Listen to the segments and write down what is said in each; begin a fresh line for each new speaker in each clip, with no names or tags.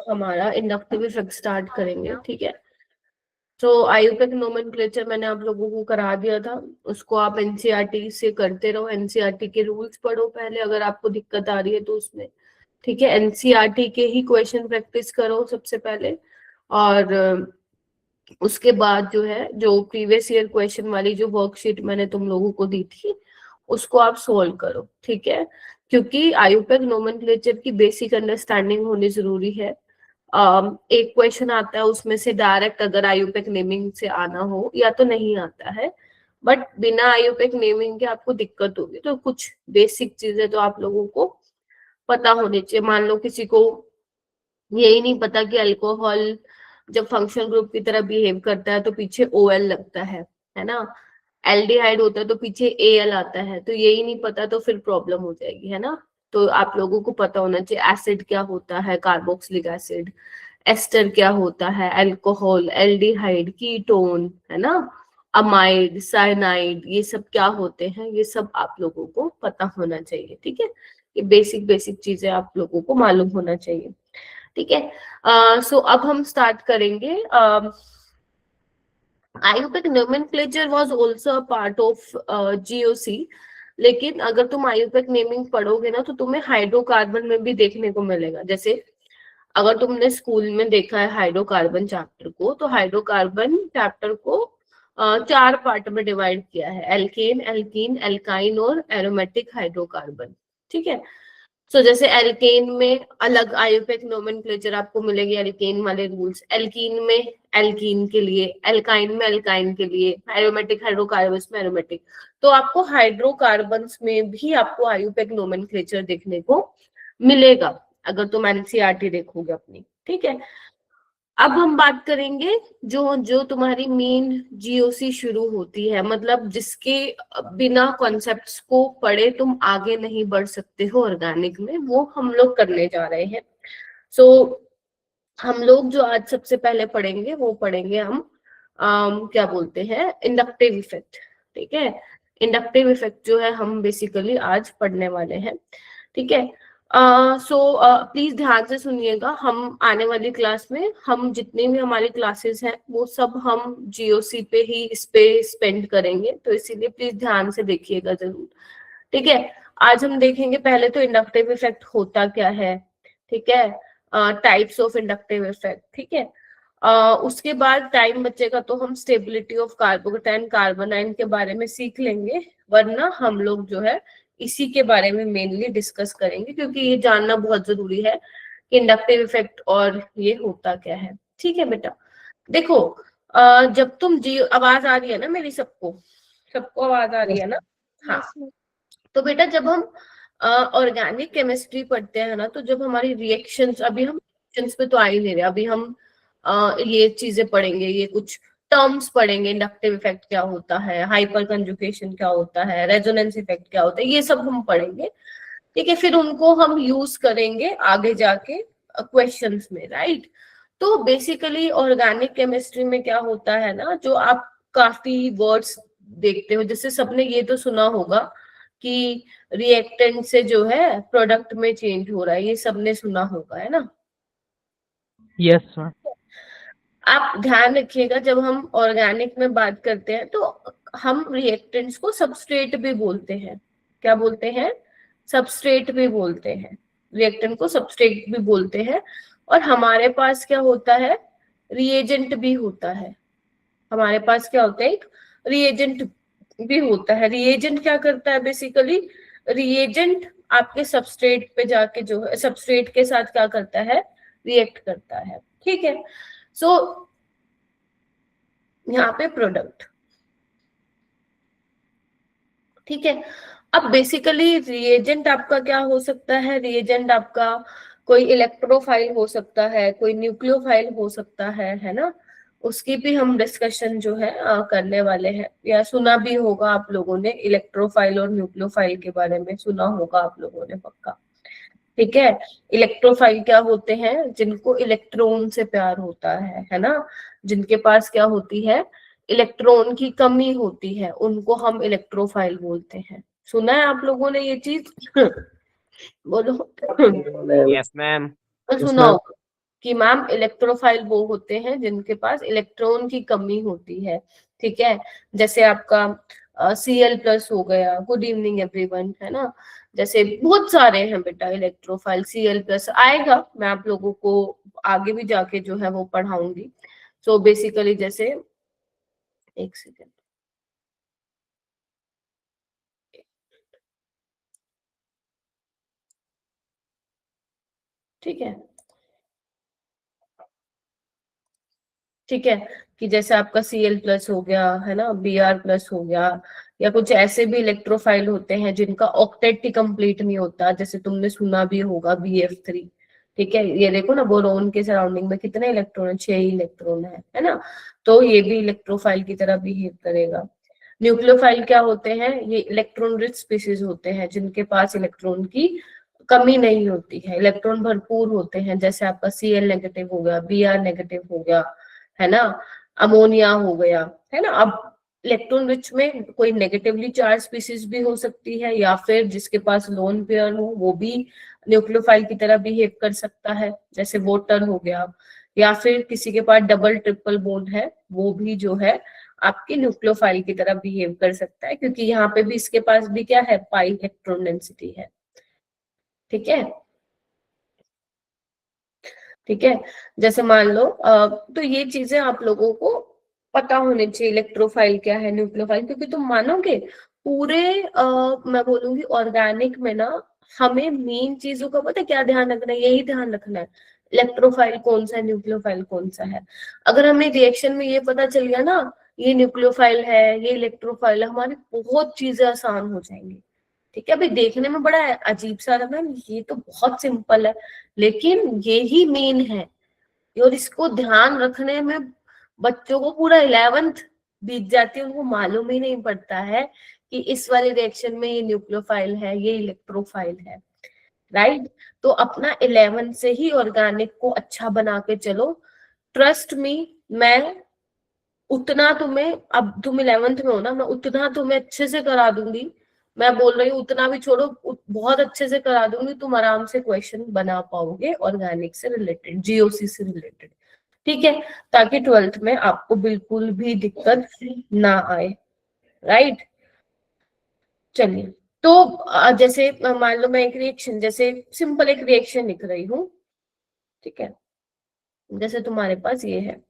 हमारा inductive effect start करेंगे, ठीक है। तो आयुर्वेदिक नोमेनक्लेचर मैंने आप लोगों को करा दिया था, उसको आप एनसीईआरटी से करते रहो, एनसीईआरटी के रूल्स पढ़ो पहले अगर आपको दिक्कत आ रही है तो उसमें, ठीक है। एनसीईआरटी के ही क्वेश्चन प्रैक्टिस करो सबसे पहले, और उसके बाद जो है जो प्रीवियस ईयर क्वेश्चन वाली जो वर्कशीट मैंने तुम लोगों को दी थी उसको आप सोल्व करो, ठीक है। क्योंकि आयुर्वेदिक नोमेनक्लेचर की बेसिक अंडरस्टैंडिंग होनी जरूरी है। एक क्वेश्चन आता है उसमें से डायरेक्ट अगर आयुर्वेदिक नेमिंग से आना हो, या तो नहीं आता है, बट बिना आयुर्वेदिक नेमिंग के आपको दिक्कत होगी, तो कुछ बेसिक चीजें तो आप लोगों को पता होनी चाहिए। मान लो किसी को यही नहीं पता कि अल्कोहल जब फंक्शनल ग्रुप की तरह बिहेव करता है तो पीछे ओएल लगता है ना। एल्डिहाइड होता है तो पीछे एएल आता है, तो यही नहीं पता तो फिर प्रॉब्लम हो जाएगी, है ना। तो आप लोगों को पता होना चाहिए एसिड क्या होता है, कार्बोक्सिलिक एसिड, एस्टर क्या होता है, अल्कोहल, एल्डिहाइड, कीटोन, है ना, अमाइड, साइनाइड, ये सब क्या होते हैं, ये सब आप लोगों को पता होना चाहिए, ठीक है। ये बेसिक बेसिक चीजें आप लोगों को मालूम होना चाहिए, ठीक है। सो अब हम स्टार्ट करेंगे। Ayurvedic nomenclature was also a part of GOC, लेकिन अगर तुम आयुर्वेदिक नेमिंग पढ़ोगे ना तो तुम्हें हाइड्रोकार्बन में भी देखने को मिलेगा। जैसे अगर तुमने स्कूल में देखा है हाइड्रोकार्बन चैप्टर को, तो हाइड्रोकार्बन चैप्टर को चार पार्ट में डिवाइड किया है, एल्केन, एल्कीन, एल्काइन और एरोमेटिक हाइड्रोकार्बन, ठीक है। सो जैसे एल्केन में अलग आयुर्वेदिक नोमेनक्लेचर आपको मिलेगी, एल्केन वाले रूल्स, एल्कीन में एल्कीन के लिए, एल्काइन में एल्काइन के लिए, एरोमेटिक हाइड्रोकार्बन्स में एरोमेटिक। तो आपको हाइड्रोकार्बन्स में भी आपको आयुर्वेदिक नोमेनक्लेचर देखने को मिलेगा अगर तुम एनसीईआरटी देखोगे अपनी, ठीक है। अब हम बात करेंगे जो जो तुम्हारी मेन जीओसी शुरू होती है, मतलब जिसके बिना कॉन्सेप्ट्स को पढ़े तुम आगे नहीं बढ़ सकते हो ऑर्गेनिक में, वो हम लोग करने जा रहे हैं। सो हम लोग जो आज सबसे पहले पढ़ेंगे वो पढ़ेंगे हम क्या बोलते हैं, इंडक्टिव इफेक्ट, ठीक है। इंडक्टिव इफेक्ट जो है हम बेसिकली आज पढ़ने वाले हैं, ठीक है। सो प्लीज ध्यान से सुनिएगा, हम आने वाली क्लास में हम जितनी भी हमारी क्लासेस हैं वो सब हम जीओसी पे ही इस पे स्पेंड करेंगे, तो इसीलिए प्लीज ध्यान से देखिएगा जरूर, ठीक है। आज हम देखेंगे पहले तो इंडक्टिव इफेक्ट होता क्या है, ठीक है, टाइप्स ऑफ इंडक्टिव इफेक्ट, ठीक है। उसके बाद टाइम बचेगा तो हम स्टेबिलिटी ऑफ कार्बोकेटाइन, कार्बोनाइन के बारे में सीख लेंगे, वरना हम लोग जो है इसी के बारे में मेनली डिस्कस करेंगे, क्योंकि ये जानना बहुत जरूरी है कि इंडक्टिव इफेक्ट और ये होता क्या है, ठीक है बेटा। देखो जब तुम जी आवाज आ रही है ना मेरी, सबको सबको आवाज आ रही है ना, हाँ। तो बेटा जब हम ऑर्गेनिक केमिस्ट्री पढ़ते हैं ना, तो जब हमारी रिएक्शंस, अभी हम रिएक्शंस पे तो आ ही नहीं रहे, अभी हम ये चीजें पढ़ेंगे, ये कुछ टर्म्स पढ़ेंगे, इंडक्टिव इफेक्ट क्या होता है, हाइपर कंजुगेशन क्या होता है, रेजोनेंस इफेक्ट क्या होता है, ये सब हम पढ़ेंगे, ठीक है। फिर उनको हम यूज करेंगे आगे जाके क्वेश्चंस में, राइट। तो बेसिकली ऑर्गेनिक केमिस्ट्री में क्या होता है ना, जो आप काफी वर्ड्स देखते हो, जैसे सबने ये तो सुना होगा कि रिएक्टेंट से जो है प्रोडक्ट में चेंज हो रहा है, ये सबने सुना होगा, है ना।
Yes sir.
आप ध्यान रखिएगा जब हम ऑर्गेनिक में बात करते हैं तो हम रिएक्टेंट्स को सबस्ट्रेट भी बोलते हैं, क्या बोलते हैं, सबस्ट्रेट भी बोलते हैं, रिएक्टेंट को सबस्ट्रेट भी बोलते हैं। और हमारे पास क्या होता है, रिएजेंट भी होता है, हमारे पास क्या होता है, एक रिएजेंट भी होता है। रिएजेंट क्या करता है, बेसिकली रिएजेंट आपके सबस्ट्रेट पे जाके जो है सबस्ट्रेट के साथ क्या करता है, रिएक्ट करता है, ठीक है। सो यहाँ पे प्रोडक्ट, ठीक है। अब बेसिकली रिएजेंट आपका क्या हो सकता है, रिएजेंट आपका कोई इलेक्ट्रोफाइल हो सकता है, कोई न्यूक्लियोफाइल हो सकता है ना। उसकी भी हम डिस्कशन जो है करने वाले हैं, या सुना भी होगा आप लोगों ने, इलेक्ट्रोफाइल और न्यूक्लियोफाइल के बारे में सुना होगा आप लोगों ने पक्का, ठीक है। इलेक्ट्रोफाइल क्या होते हैं, जिनको इलेक्ट्रॉन से प्यार होता है ना, जिनके पास क्या होती है, इलेक्ट्रॉन की कमी होती है, उनको हम इलेक्ट्रोफाइल बोलते हैं। सुना है आप लोगों ने ये चीज बोलो
यस मैम।
सुना होगा, कि मैम इलेक्ट्रोफाइल वो होते हैं जिनके पास इलेक्ट्रॉन की कमी होती है, ठीक है। जैसे आपका Cl+ हो गया, गुड इवनिंग एवरीवन, है ना। जैसे बहुत सारे हैं बेटा इलेक्ट्रोफाइल, Cl+ आएगा, मैं आप लोगों को आगे भी जाके जो है वो पढ़ाऊंगी। सो बेसिकली जैसे, एक सेकेंड, ठीक है, ठीक है, कि जैसे आपका Cl+ हो गया, है ना, Br+ हो गया, या कुछ ऐसे भी इलेक्ट्रोफाइल होते हैं जिनका ऑक्टेट ही कंप्लीट नहीं होता, जैसे तुमने सुना भी होगा Bf3, ठीक है। ये देखो ना, बोरोन के सराउंडिंग में कितने इलेक्ट्रॉन है, 6 इलेक्ट्रॉन है ना। तो ये भी इलेक्ट्रोफाइल की तरह बिहेव करेगा। न्यूक्लियोफाइल क्या होते हैं, ये इलेक्ट्रॉन रिच स्पीसीज होते हैं जिनके पास इलेक्ट्रॉन की कमी नहीं होती है, इलेक्ट्रॉन भरपूर होते हैं, जैसे आपका Cl- हो गया, Br- हो गया, है ना, अमोनिया हो गया, है ना। अब इलेक्ट्रॉन रिच में कोई नेगेटिवली चार्ज स्पीसीज भी हो सकती है, या फिर जिसके पास लोन पेयर हो वो भी न्यूक्लियोफाइल की तरह बिहेव कर सकता है, जैसे वाटर हो गया, या फिर किसी के पास डबल ट्रिपल बॉन्ड है, वो भी जो है आपके न्यूक्लियोफाइल की तरह बिहेव कर सकता है, क्योंकि यहाँ पे भी इसके पास भी क्या है, पाई इलेक्ट्रॉन डेंसिटी है, ठीक है, ठीक है। जैसे मान लो तो ये चीजें आप लोगों को पता होनी चाहिए, इलेक्ट्रोफाइल क्या है, न्यूक्लियोफाइल, क्योंकि तुम मानोगे पूरे मैं बोलूंगी ऑर्गेनिक में ना, हमें मेन चीजों का पता है क्या ध्यान रखना है, यही ध्यान रखना है, इलेक्ट्रोफाइल कौन सा है, न्यूक्लियोफाइल कौन सा है। अगर हमें रिएक्शन में ये पता चल गया ना, ये न्यूक्लियोफाइल है, ये इलेक्ट्रोफाइल है, हमारी बहुत चीजें आसान हो जाएंगी, ठीक है। अभी देखने में बड़ा अजीब सा रहा, मैम ये तो बहुत सिंपल है, लेकिन ये ही मेन है, और इसको ध्यान रखने में बच्चों को पूरा 11th बीत जाती है, उनको मालूम ही नहीं पड़ता है कि इस वाले रिएक्शन में ये न्यूक्लियोफाइल है, ये इलेक्ट्रोफाइल है, राइट। तो अपना 11th से ही ऑर्गेनिक को अच्छा बना के चलो, ट्रस्ट मी, मैं उतना तुम्हें, अब तुम 11th में हो ना, मैं उतना तुम्हें अच्छे से करा दूंगी, मैं बोल रही हूँ उतना भी छोड़ो, बहुत अच्छे से करा दूंगी, तुम आराम से क्वेश्चन बना पाओगे ऑर्गेनिक से रिलेटेड, जीओसी से रिलेटेड, ठीक है, ताकि 12th में आपको बिल्कुल भी दिक्कत ना आए, राइट। चलिए, तो जैसे मान लो मैं एक रिएक्शन, जैसे सिंपल एक रिएक्शन लिख रही हूँ, ठीक है, जैसे तुम्हारे पास ये है,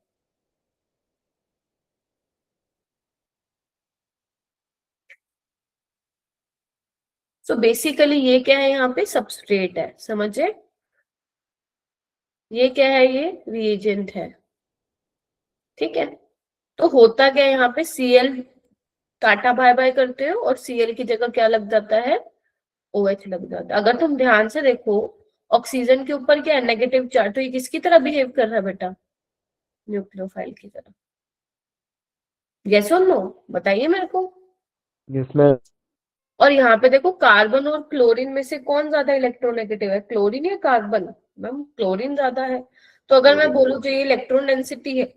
तो बेसिकली ये क्या है, यहाँ पे सबस्ट्रेट है, समझे, ये क्या है, ये रिएजेंट है, ठीक है। तो होता क्या है यहाँ पे, Cl टाटा बाय बाय करते हो, और Cl की जगह क्या लग जाता है, OH लग जाता है। अगर तुम ध्यान से देखो, ऑक्सीजन के ऊपर क्या है, नेगेटिव चार्ज, तो ये किसकी तरह बिहेव कर रहा है बेटा, न्यूक्लियोफाइल की तरह, यस और नो, बताइए मेरे को।
Yes ma'am.
और यहाँ पे देखो, कार्बन और क्लोरीन में से कौन ज्यादा इलेक्ट्रोनेगेटिव है, क्लोरीन या कार्बन, मैम क्लोरीन ज्यादा है। तो अगर मैं बोलूँ जो ये इलेक्ट्रॉन डेंसिटी है,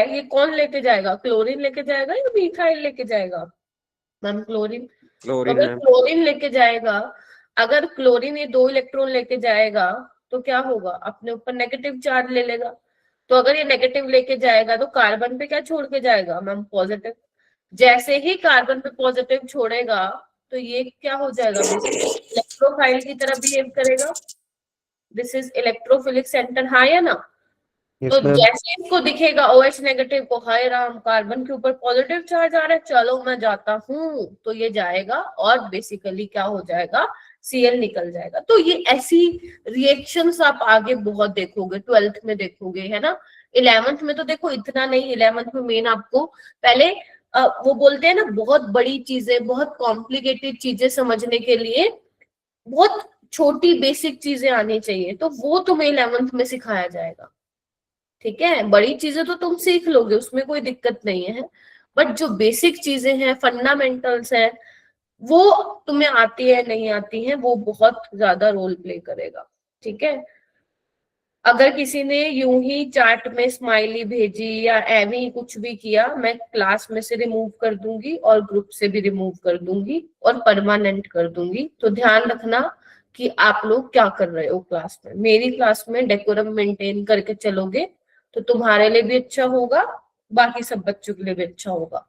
ये कौन लेके जाएगा, क्लोरीन लेके जाएगा या मीथाइल लेके जाएगा, मैम क्लोरीन। तो
क्लोरीन
अगर
मैम।
क्लोरीन लेके जाएगा, अगर क्लोरीन ये 2 इलेक्ट्रॉन लेके जाएगा, तो क्या होगा, अपने ऊपर नेगेटिव चार्ज ले लेगा। तो अगर ये नेगेटिव लेके जाएगा, तो कार्बन पे क्या छोड़ के जाएगा, मैम पॉजिटिव। जैसे ही कार्बन पे पॉजिटिव छोड़ेगा, तो ये क्या हो जाएगा, इलेक्ट्रोफाइल की तरह बिहेव करेगा, दिस इज इलेक्ट्रोफिलिक सेंटर, हाँ या ना। तो
यस मैम।
जैसे इसको दिखेगा OH नेगेटिव को, हाय राम, कार्बन के ऊपर पॉजिटिव चार्ज आ रहा है, चलो मैं जाता हूँ, तो ये जाएगा और बेसिकली क्या हो जाएगा, Cl निकल जाएगा। तो ये ऐसी रिएक्शंस आप आगे बहुत देखोगे, 12th में देखोगे, है ना। 11th में तो देखो इतना नहीं, 11th में मेन आपको पहले वो बोलते हैं ना, बहुत बड़ी चीजें, बहुत कॉम्प्लिकेटेड चीजें समझने के लिए बहुत छोटी बेसिक चीजें आनी चाहिए, तो वो तुम्हें 11th में सिखाया जाएगा, ठीक है। बड़ी चीजें तो तुम सीख लोगे, उसमें कोई दिक्कत नहीं है, बट जो बेसिक चीजें हैं, फंडामेंटल्स हैं, वो तुम्हें आती है नहीं आती है, वो बहुत ज्यादा रोल प्ले करेगा, ठीक है। अगर किसी ने यूं ही चैट में स्माइली भेजी या एवी कुछ भी किया, मैं क्लास में से रिमूव कर दूंगी और ग्रुप से भी रिमूव कर दूंगी और परमानेंट कर दूंगी, तो ध्यान रखना, कि आप लोग क्या कर रहे हो क्लास में। मेरी क्लास में डेकोरम मेंटेन करके चलोगे तो तुम्हारे लिए भी अच्छा होगा, बाकी सब बच्चों के लिए भी अच्छा होगा।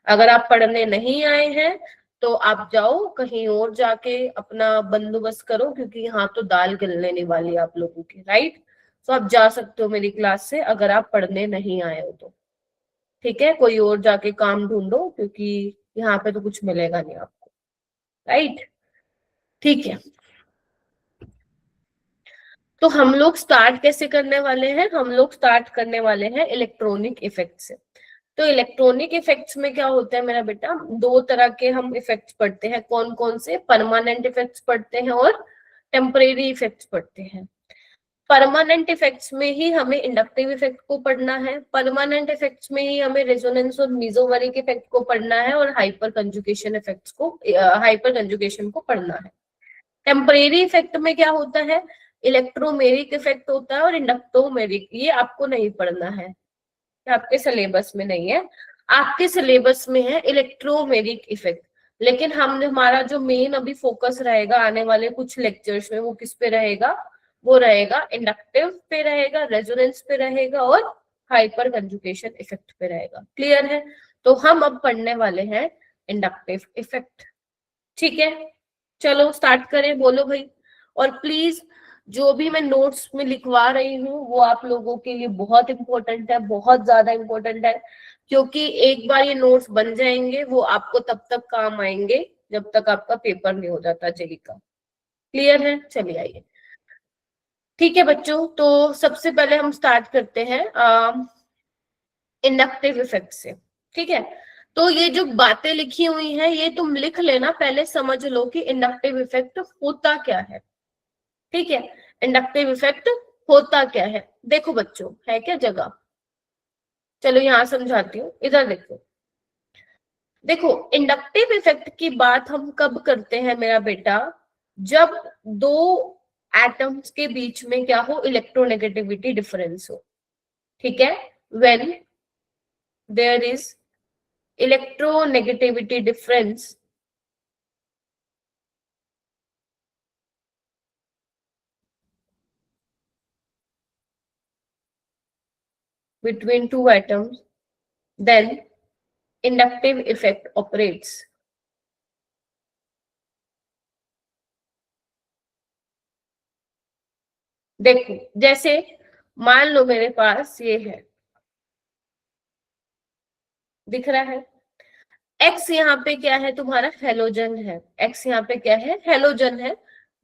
अगर आप पढ़ने नहीं आए हैं तो आप जाओ कहीं और जाके अपना बंदोबस्त करो, क्योंकि यहाँ तो दाल गलने वाली है आप लोगों की, राइट। तो आप जा सकते हो मेरी क्लास से अगर आप पढ़ने नहीं आए हो तो, ठीक है। कोई और जाके काम ढूंढो, क्योंकि यहाँ पे तो कुछ मिलेगा नहीं आपको, राइट। ठीक है, तो हम लोग स्टार्ट कैसे करने वाले हैं? हम लोग स्टार्ट करने वाले हैं इलेक्ट्रॉनिक इफेक्ट से। तो इलेक्ट्रॉनिक इफेक्ट्स में क्या होता है मेरा बेटा, दो तरह के हम इफेक्ट्स पढ़ते हैं। कौन कौन से? परमानेंट इफेक्ट्स पढ़ते हैं और टेम्परेरी इफेक्ट्स पढ़ते हैं। परमानेंट इफेक्ट्स में ही हमें इंडक्टिव इफेक्ट को पढ़ना है, परमानेंट इफेक्ट्स में ही हमें रेजोनेंस और मीजोवरिक इफेक्ट को पढ़ना है, और हाइपर कंजुगेशन इफेक्ट्स को, हाइपर कंजुगेशन को पढ़ना है। टेम्परेरी इफेक्ट में क्या होता है? इलेक्ट्रोमेरिक इफेक्ट होता है और इंडक्टोमेरिक। ये आपको नहीं पढ़ना है, आपके सिलेबस में नहीं है। आपके सिलेबस में है इलेक्ट्रोमेरिक इफेक्ट। लेकिन हम हमारा जो मेन अभी फोकस रहेगा आने वाले कुछ लेक्चर्स में, वो किस पे रहेगा? वो रहेगा इंडक्टिव पे रहेगा, रेजोनेंस पे रहेगा और हाइपर कंजुगेशन इफेक्ट पे रहेगा। क्लियर है? तो हम अब पढ़ने वाले हैं इंडक्टिव इफेक्ट, ठीक है। चलो स्टार्ट करें, बोलो भाई। और प्लीज जो भी मैं नोट्स में लिखवा रही हूँ वो आप लोगों के लिए बहुत इंपॉर्टेंट है, बहुत ज्यादा इंपॉर्टेंट है, क्योंकि एक बार ये नोट्स बन जाएंगे वो आपको तब तक काम आएंगे जब तक आपका पेपर नहीं हो जाता जेई का। क्लियर है? चलिए आइए। ठीक है बच्चों, तो सबसे पहले हम स्टार्ट करते हैं इंडक्टिव इफेक्ट से, ठीक है। तो ये जो बातें लिखी हुई हैं ये तुम लिख लेना, पहले समझ लो कि इंडक्टिव इफेक्ट होता क्या है, ठीक है। इंडक्टिव इफेक्ट होता क्या है? देखो बच्चों, है क्या जगह? चलो यहां समझाती हूँ, इधर देखो। देखो इंडक्टिव इफेक्ट की बात हम कब करते हैं मेरा बेटा? जब दो एटम्स के बीच में क्या हो? इलेक्ट्रोनेगेटिविटी डिफरेंस हो, ठीक है। When there is electronegativity difference between two atoms, then inductive effect operates. देखो जैसे मान लो मेरे पास ये है, दिख रहा है? एक्स यहाँ पे क्या है? तुम्हारा हेलोजन है। एक्स यहाँ पे क्या है? हेलोजन है।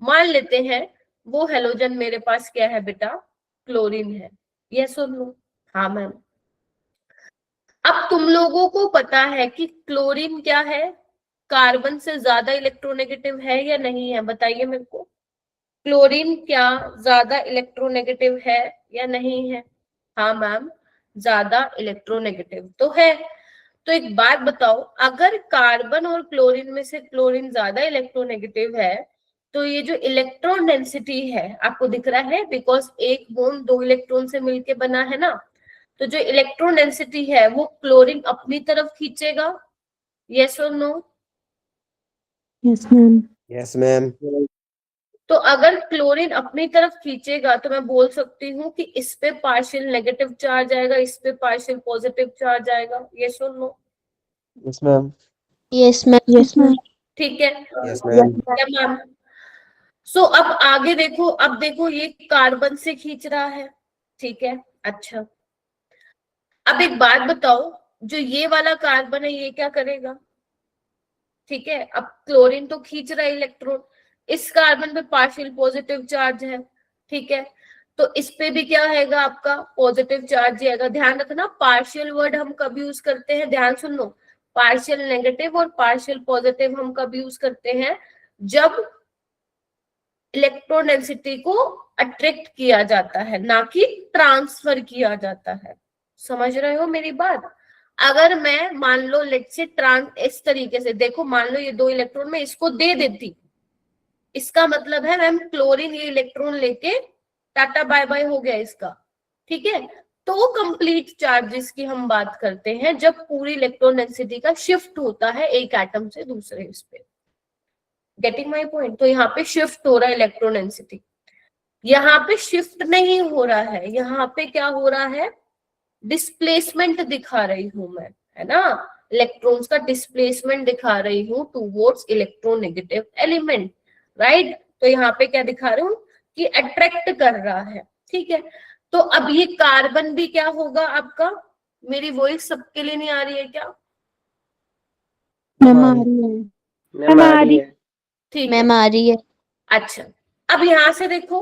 मान लेते हैं वो हेलोजन मेरे पास क्या है बेटा? क्लोरीन है। ये सुन लो। हाँ मैम। अब तुम लोगों को पता है कि क्लोरीन क्या है? कार्बन से ज्यादा इलेक्ट्रोनेगेटिव है या नहीं है? बताइए मेरे को। क्लोरीन क्या ज्यादा इलेक्ट्रोनेगेटिव है या नहीं है? हाँ मैम, ज्यादा इलेक्ट्रोनेगेटिव तो है। तो एक बात बताओ, अगर कार्बन और क्लोरीन में से क्लोरीन ज्यादा इलेक्ट्रोनेगेटिव है तो ये जो इलेक्ट्रॉन डेंसिटी है आपको दिख रहा है, बिकॉज एक बॉन्ड दो इलेक्ट्रॉन से मिलके बना है ना, तो जो इलेक्ट्रॉन डेंसिटी है वो क्लोरीन अपनी तरफ खींचेगा। यस और no?
Yes, ma'am.
Yes, ma'am.
तो अगर क्लोरीन अपनी तरफ खींचेगा तो मैं बोल सकती हूँ कि इस पे पार्शियल नेगेटिव चार्ज आएगा, इस पे पार्शियल पॉजिटिव चार्ज आएगा। यस और no?
Yes, ma'am.
Yes, ma'am. Yes, ma'am.
ठीक है
Yes, ma'am.
क्या मैम? सो अब आगे देखो, अब देखो ये कार्बन से खींच रहा है, ठीक है। अच्छा, अब एक बात बताओ, जो ये वाला कार्बन है ये क्या करेगा? ठीक है, अब क्लोरीन तो खींच रहा है इलेक्ट्रॉन, इस कार्बन पे पार्शियल पॉजिटिव चार्ज है, ठीक है। तो इस पे भी क्या आएगा? आपका पॉजिटिव चार्ज आएगा। ध्यान रखना, पार्शियल वर्ड हम कब यूज करते हैं? ध्यान सुन लो, पार्शियल नेगेटिव और पार्शियल पॉजिटिव हम कब यूज करते हैं? जब इलेक्ट्रॉन डेंसिटी को अट्रैक्ट किया जाता है, ना कि ट्रांसफर किया जाता है। समझ रहे हो मेरी बात? अगर मैं मान लो लेट से इस तरीके से देखो, मान लो ये दो इलेक्ट्रॉन में इसको दे देती, इसका मतलब है मैम क्लोरीन ये इलेक्ट्रॉन लेके टाटा बाय बाय हो गया इसका, ठीक है। तो कंप्लीट चार्जेस की हम बात करते हैं जब पूरी इलेक्ट्रॉन डेंसिटी का शिफ्ट होता है एक एटम से दूसरे इस पे। Getting my point? तो यहाँ पे शिफ्ट हो रहा है इलेक्ट्रोडेंसिटी, यहाँ पे शिफ्ट नहीं हो रहा है, यहाँ पे क्या हो रहा है, डिस्प्लेसमेंट दिखा रही हूं मैं, है ना, इलेक्ट्रॉन्स का डिस्प्लेसमेंट दिखा रही हूँ टूवर्ड्स इलेक्ट्रोनेगेटिव एलिमेंट, राइट। तो यहाँ पे क्या दिखा रही हूँ कि अट्रैक्ट कर रहा है, ठीक है। तो अब ये कार्बन भी क्या होगा आपका, मेरी वॉइस सबके लिए नहीं आ रही है क्या?
मैम आ रही है।
मैम आ रही है।
ठीक है,
मैम आ रही है।
अच्छा। अब यहां से देखो,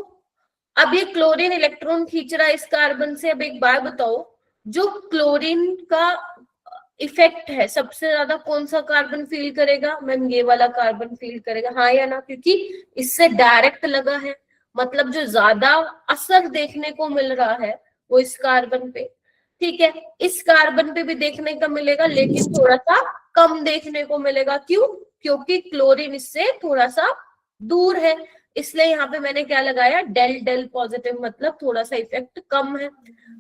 अब ये क्लोरीन इलेक्ट्रॉन खींच रहा है इस कार्बन से। अब एक बात बताओ, जो क्लोरीन का इफेक्ट है सबसे ज्यादा कौन सा कार्बन फील करेगा? मैम ये वाला कार्बन फील करेगा, हाँ या ना, क्योंकि इससे डायरेक्ट लगा है, मतलब जो ज्यादा असर देखने को मिल रहा है वो इस कार्बन पे, ठीक है। इस कार्बन पे भी देखने का मिलेगा, लेकिन थोड़ा सा कम देखने को मिलेगा। क्यों? क्योंकि क्लोरीन इससे थोड़ा सा दूर है, इसलिए यहाँ पे मैंने क्या लगाया, डेल डेल पॉजिटिव, मतलब थोड़ा सा इफेक्ट कम है।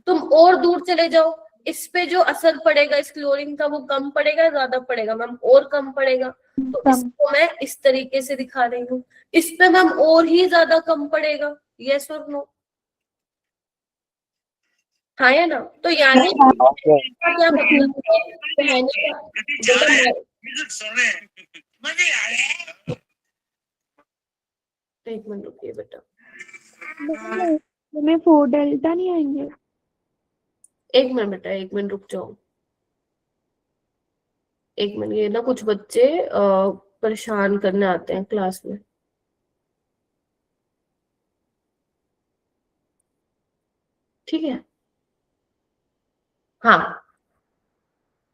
तुम और दूर चले जाओ, इस पे जो असर पड़ेगा इस क्लोरीन का वो कम पड़ेगा, ज्यादा पड़ेगा? मैम और कम पड़ेगा। तो इसको मैं इस तरीके से दिखा रही हूँ। इस पे मैम और ही ज्यादा कम पड़ेगा, यस और नो? हाँ या ना? तो यानी क्या मतलब है, कहने का एक मिनट रुकिए बेटा,
हमें 4 डेल्टा नहीं आएंगे?
एक मिनट बेटा, एक मिनट रुक जाओ, एक मिनट। ये ना कुछ बच्चे परेशान करने आते हैं क्लास में। ठीक है, हाँ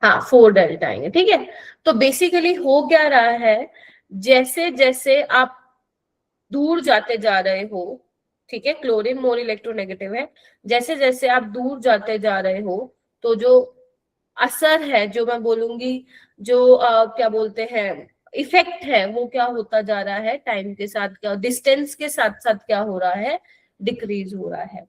हाँ 4 डेल्टा आएंगे, ठीक है। तो बेसिकली हो क्या रहा है, जैसे जैसे आप दूर जाते जा रहे हो, ठीक है, क्लोरीन मोर इलेक्ट्रोनेगेटिव है, जैसे जैसे आप दूर जाते जा रहे हो तो जो असर है, जो मैं बोलूंगी, जो क्या बोलते हैं, इफेक्ट है, वो क्या होता जा रहा है टाइम के साथ, क्या डिस्टेंस के साथ साथ क्या हो रहा है, डिक्रीज हो रहा है।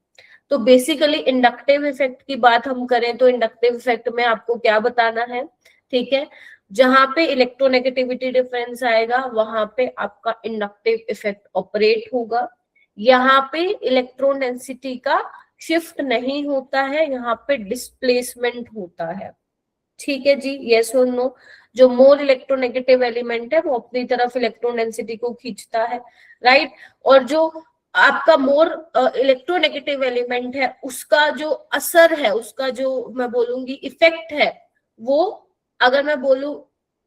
तो बेसिकली इंडक्टिव इफेक्ट की बात हम करें तो इंडक्टिव इफेक्ट में आपको क्या बताना है, ठीक है, जहां पे इलेक्ट्रोनेगेटिविटी डिफरेंस आएगा वहां पे आपका इंडक्टिव इफेक्ट ऑपरेट होगा। यहाँ पे इलेक्ट्रॉन डेंसिटी का शिफ्ट नहीं होता है, यहाँ पे डिस्प्लेसमेंट होता है, ठीक है जी, यस और नो? जो मोर इलेक्ट्रोनेगेटिव एलिमेंट है वो अपनी तरफ इलेक्ट्रॉन डेंसिटी को खींचता है, राइट। और जो आपका मोर इलेक्ट्रोनेगेटिव एलिमेंट है उसका जो असर है, उसका जो मैं बोलूंगी इफेक्ट है, वो अगर मैं बोलूं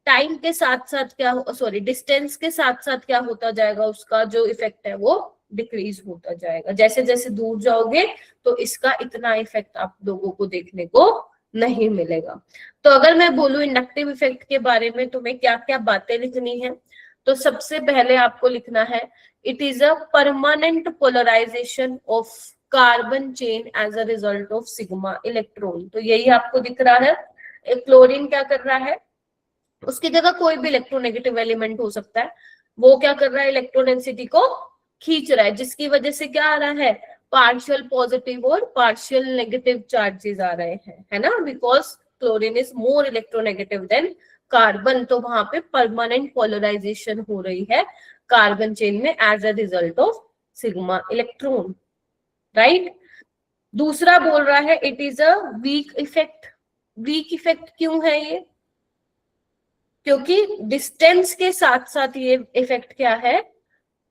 टाइम के साथ साथ क्या, सॉरी डिस्टेंस के साथ साथ क्या होता जाएगा, उसका जो इफेक्ट है वो डिक्रीज होता जाएगा। जैसे जैसे दूर जाओगे तो इसका इतना इफेक्ट आप लोगों को देखने को नहीं मिलेगा। तो अगर मैं बोलूं इंडक्टिव इफेक्ट के बारे में तुम्हें क्या क्या बातें लिखनी है, तो सबसे पहले आपको लिखना है, it is a permanent polarisation of carbon chain as a result of sigma electron. तो यही आपको दिख रहा है, एक क्लोरीन क्या कर रहा है, उसकी जगह कोई भी इलेक्ट्रोनेगेटिव एलिमेंट हो सकता है, वो क्या कर रहा है, इलेक्ट्रॉन डेंसिटी को खींच रहा है, जिसकी वजह से क्या आ रहा है, पार्शियल पॉजिटिव और पार्शियल नेगेटिव चार्जेस आ रहे हैं, है ना, because chlorine is more electronegative than carbon. तो वहां पे परमानेंट पोलराइजेशन हो रही है कार्बन चेन में as a result of sigma electron, right. दूसरा बोल रहा है it is a weak effect. Weak effect क्यों है ये, क्योंकि डिस्टेंस के साथ साथ ये इफेक्ट क्या है,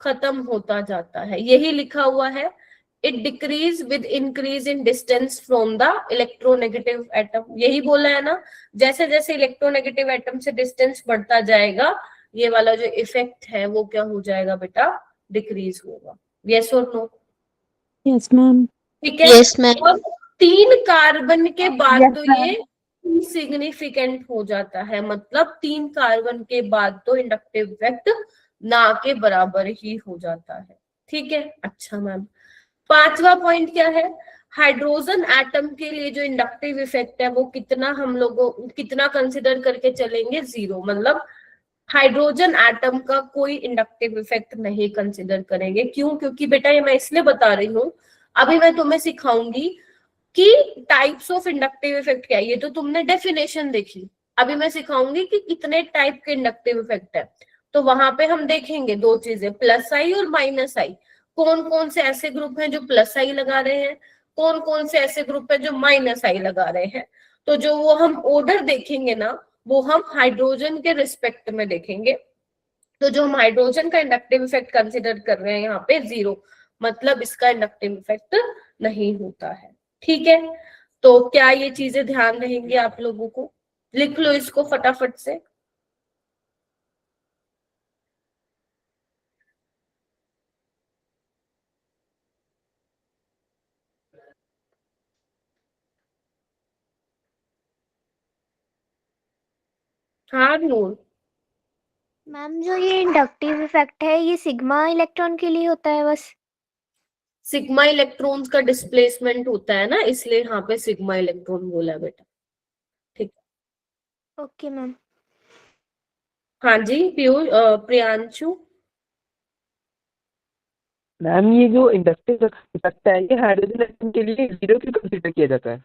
खत्म होता जाता है। यही लिखा हुआ है, it decrease with increase in distance from the electronegative atom. यही बोला है ना, जैसे जैसे इलेक्ट्रोनेगेटिव एटम से डिस्टेंस बढ़ता जाएगा ये वाला जो इफेक्ट है वो क्या हो जाएगा बेटा, डिक्रीज होगा, यस और नो?
Yes ma'am.
ठीक है।
Yes ma'am.
और 3 कार्बन के बाद
Yes,
तो
ma'am.
ये सिग्निफिकेंट हो जाता है, मतलब 3 कार्बन के बाद तो इंडक्टिव इफेक्ट ना के बराबर ही हो जाता है, ठीक है। अच्छा मैम, 5वां पॉइंट क्या है, हाइड्रोजन एटम के लिए जो इंडक्टिव इफेक्ट है वो कितना हम लोगों कितना कंसिडर करके चलेंगे, 0, मतलब हाइड्रोजन एटम का कोई इंडक्टिव इफेक्ट नहीं कंसिडर करेंगे। क्यों? क्योंकि बेटा ये मैं इसलिए बता रही हूँ, अभी मैं तुम्हें सिखाऊंगी कि टाइप्स ऑफ इंडक्टिव इफेक्ट क्या है, ये तो तुमने डेफिनेशन देखी, अभी मैं सिखाऊंगी कि कितने टाइप के इंडक्टिव इफेक्ट है। तो वहां पे हम देखेंगे दो चीजें, प्लस आई और माइनस आई। कौन कौन से ऐसे ग्रुप हैं जो प्लस आई लगा रहे हैं, कौन कौन से ऐसे ग्रुप हैं जो माइनस आई लगा रहे हैं। तो जो वो हम ऑर्डर देखेंगे ना, वो हम हाइड्रोजन के रिस्पेक्ट में देखेंगे। तो जो हम हाइड्रोजन का इंडक्टिव इफेक्ट कंसिडर कर रहे हैं यहाँ पे 0, मतलब इसका इंडक्टिव इफेक्ट नहीं होता है। ठीक है, तो क्या ये चीजें ध्यान रहेंगी आप लोगों को? लिख लो इसको फटाफट से। हाँ नूर,
मैम जो ये इंडक्टिव इफेक्ट है ये सिग्मा इलेक्ट्रॉन के लिए होता है बस?
सिग्मा इलेक्ट्रॉन्स का डिस्प्लेसमेंट होता है ना, इसलिए यहाँ पे सिग्मा इलेक्ट्रॉन बोला बेटा। ठीक,
ओके मैम।
हाँ जी प्रियांशु।
मैम ये जो इंडक्टिव इफेक्ट है ये हाइड्रोजन एटम के लिए 0 क्यों कंसीडर किया जाता है?